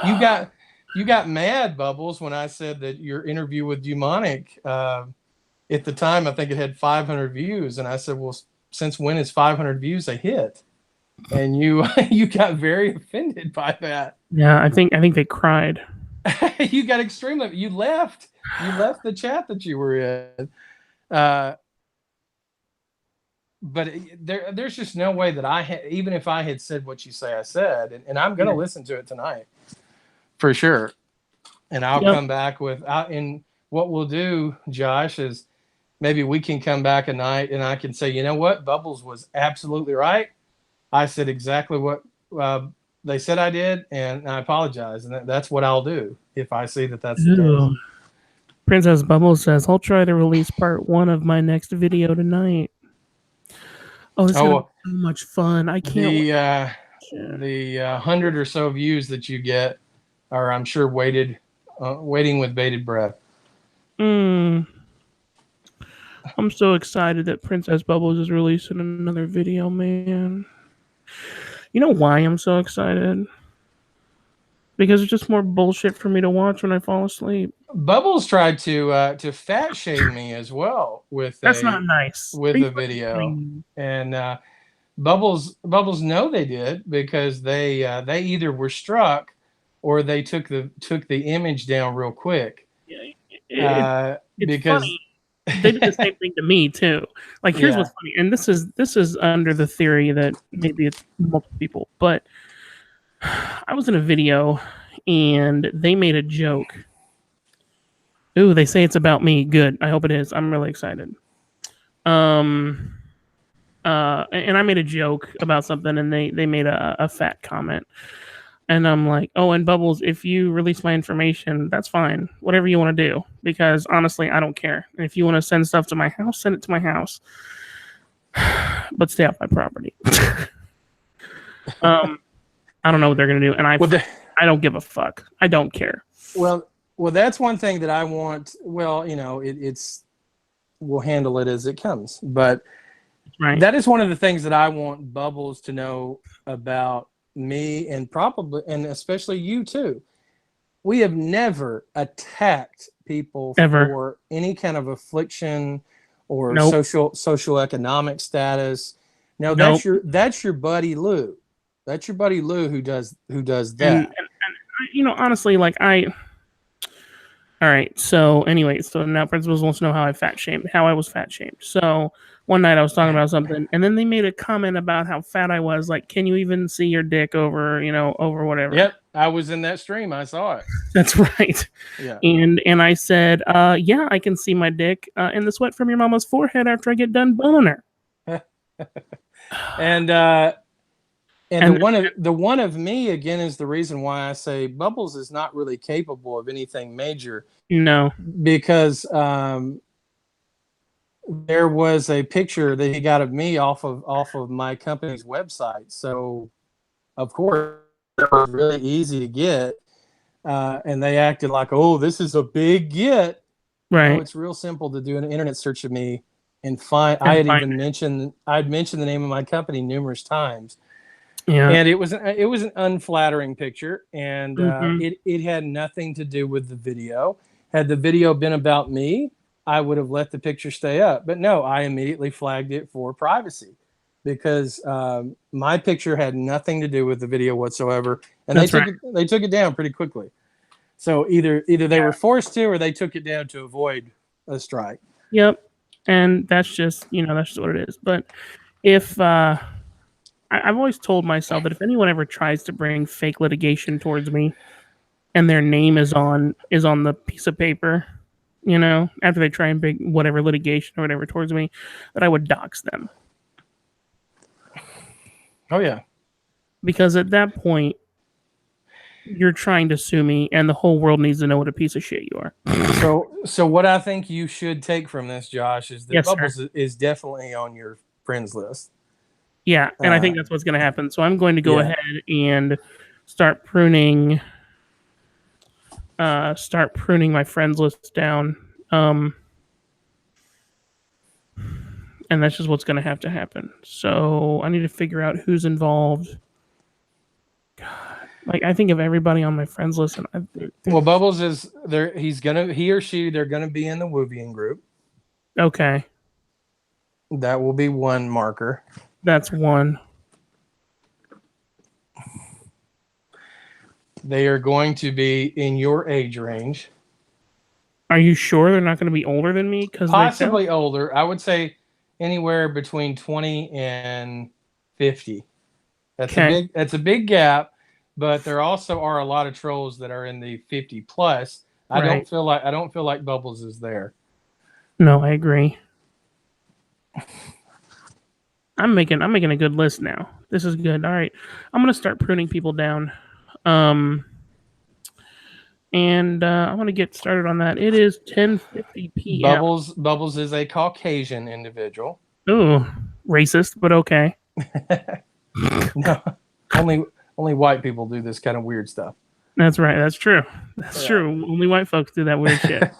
You got mad, Bubbles, when I said that your interview with Demonic at the time I think it had 500 views, and I said, well, since when is 500 views a hit? And you you got very offended by that. Yeah, I think they cried. You got extremely. You left the chat that you were in. But there's just no way that even if I had said what you say I said, and I'm going to listen to it tonight for sure. And I'll come back and what we'll do, Josh, is maybe we can come back a night and I can say, you know what? Bubbles was absolutely right. I said exactly what they said I did, and I apologize. And that's what I'll do if I see that that's the case. Princess Bubbles says, I'll try to release part 1 of my next video tonight. Oh, this is so much fun. I can't the 100 or so views that you get are, I'm sure, waiting with bated breath. I'm so excited that Princess Bubbles is releasing another video, man. You know why I'm so excited? Because it's just more bullshit for me to watch when I fall asleep. Bubbles tried to fat shame me as well with not nice. With a video, and Bubbles know they did because they either were struck or they took the image down real quick. It's because funny. They did the same thing to me too. Like, here's what's funny, and this is under the theory that maybe it's multiple people, but I was in a video and they made a joke. Ooh, they say it's about me. Good. I hope it is. I'm really excited. And I made a joke about something, and they made a fat comment. And I'm like, oh, and Bubbles, if you release my information, that's fine. Whatever you want to do. Because honestly, I don't care. And if you want to send stuff to my house, send it to my house. But stay off my property. I don't know what they're going to do. And I don't give a fuck. I don't care. Well, that's one thing that I want. Well, we'll handle it as it comes. But that is one of the things that I want Bubbles to know about me, and especially you too. We have never attacked people for any kind of affliction or social economic status. No, that's your buddy Lou. That's your buddy Lou who does that. And honestly, like all right. So anyway, now Principals wants to know how I was fat shamed. So one night I was talking about something, and then they made a comment about how fat I was. Like, can you even see your dick over whatever? Yep, I was in that stream. I saw it. That's right. Yeah. And I said, yeah, I can see my dick in the sweat from your mama's forehead after I get done boning her. And the one of me again is the reason why I say Bubbles is not really capable of anything major. No, because there was a picture that he got of me off of my company's website. So, of course, it was really easy to get, and they acted like, "Oh, this is a big get." Right? So it's real simple to do an internet search of me and find. I'd mentioned the name of my company numerous times. Yeah, and it was an unflattering picture, and it had nothing to do with the video. Had the video been about me, I would have let the picture stay up. But no, I immediately flagged it for privacy because my picture had nothing to do with the video whatsoever, and they took it down pretty quickly. So either they were forced to, or they took it down to avoid a strike. Yep, and that's just what it is. But if I've always told myself that if anyone ever tries to bring fake litigation towards me, and their name is on the piece of paper, after they try and bring whatever litigation or whatever towards me, that I would dox them. Oh yeah, because at that point, you're trying to sue me, and the whole world needs to know what a piece of shit you are. So what I think you should take from this, Josh, is that Bubbles is definitely on your friends list. Yeah, and I think that's what's going to happen. So I'm going to go ahead and start pruning my friends list down. And that's just what's going to have to happen. So I need to figure out who's involved. God, like I think of everybody on my friends list. And well, Bubbles is there. He or she, they're gonna be in the Woovian group. Okay, that will be one marker. That's one. They are going to be in your age range. Are you sure they're not going to be older than me? Because possibly older. I would say anywhere between 20 and 50. That's a big gap, but there also are a lot of trolls that are in the 50 plus. I don't feel like Bubbles is there. No, I agree. I'm making a good list now. This is good. All right. I'm going to start pruning people down. And I'm going to get started on that. It is 10:50 p.m. Bubbles is a Caucasian individual. Ooh, racist, but okay. No, only white people do this kind of weird stuff. That's right. That's true. That's true. Only white folks do that weird shit.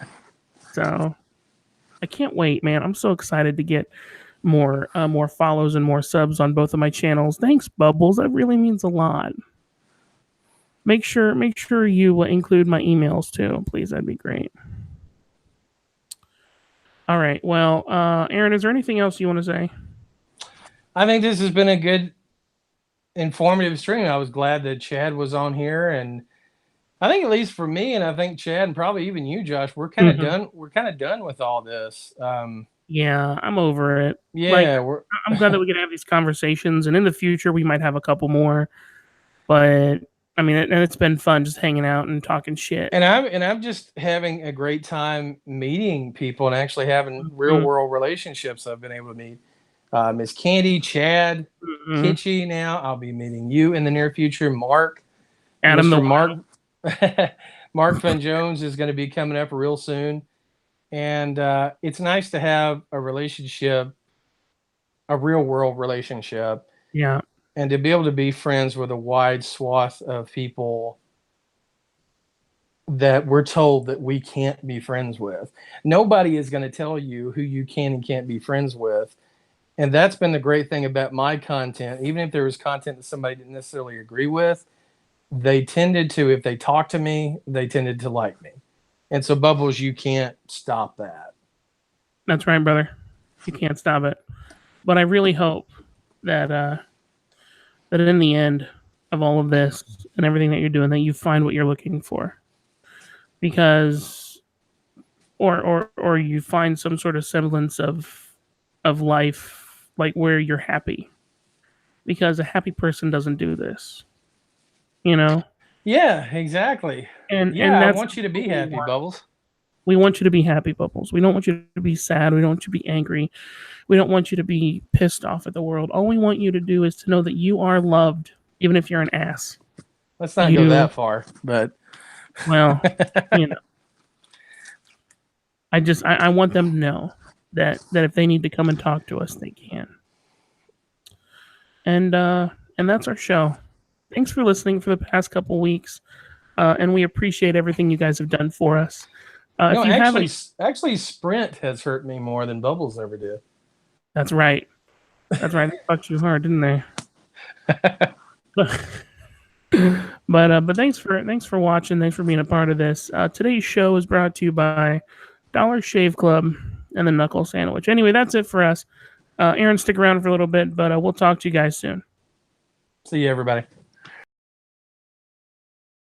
So I can't wait, man. I'm so excited to get more follows and more subs on both of my channels. Thanks, Bubbles. That really means a lot. Make sure you include my emails too, please. That'd be great. All right. Well, Arron, is there anything else you want to say? I think this has been a good, informative stream. I was glad that Chad was on here, and I think at least for me, and I think Chad and probably even you, Josh, we're kind of done. We're kind of done with all this. Yeah, I'm over it. Yeah, I'm glad that we can have these conversations, and in the future we might have a couple more. But I mean, and it's been fun just hanging out and talking shit. And I'm just having a great time meeting people and actually having real world relationships. I've been able to meet Miss Candy, Chad, Kitschy. Now I'll be meeting you in the near future. Mark, Adam, Mark Van Jones is going to be coming up real soon, and it's nice to have a relationship, a real world relationship. Yeah. And to be able to be friends with a wide swath of people that we're told that we can't be friends with. Nobody is going to tell you who you can and can't be friends with. And that's been the great thing about my content. Even if there was content that somebody didn't necessarily agree with, they tended to, if they talked to me, they tended to like me. And so, Bubbles, you can't stop that. That's right, brother. You can't stop it. But I really hope that that in the end of all of this and everything that you're doing, that you find what you're looking for. Because or you find some sort of semblance of life, like where you're happy. Because a happy person doesn't do this. You know? Yeah, exactly. And I want you to be happy, Bubbles. We want you to be happy, Bubbles. We don't want you to be sad. We don't want you to be angry. We don't want you to be pissed off at the world. All we want you to do is to know that you are loved, even if you're an ass. Let's not go that far, but well, you know, I want them to know that if they need to come and talk to us, they can. And that's our show. Thanks for listening for the past couple weeks, and we appreciate everything you guys have done for us. Actually, Sprint has hurt me more than Bubbles ever did. That's right. They fucked you hard, didn't they? But thanks for watching. Thanks for being a part of this. Today's show is brought to you by Dollar Shave Club and the Knuckle Sandwich. Anyway, that's it for us. Arron, stick around for a little bit, but we'll talk to you guys soon. See you, everybody.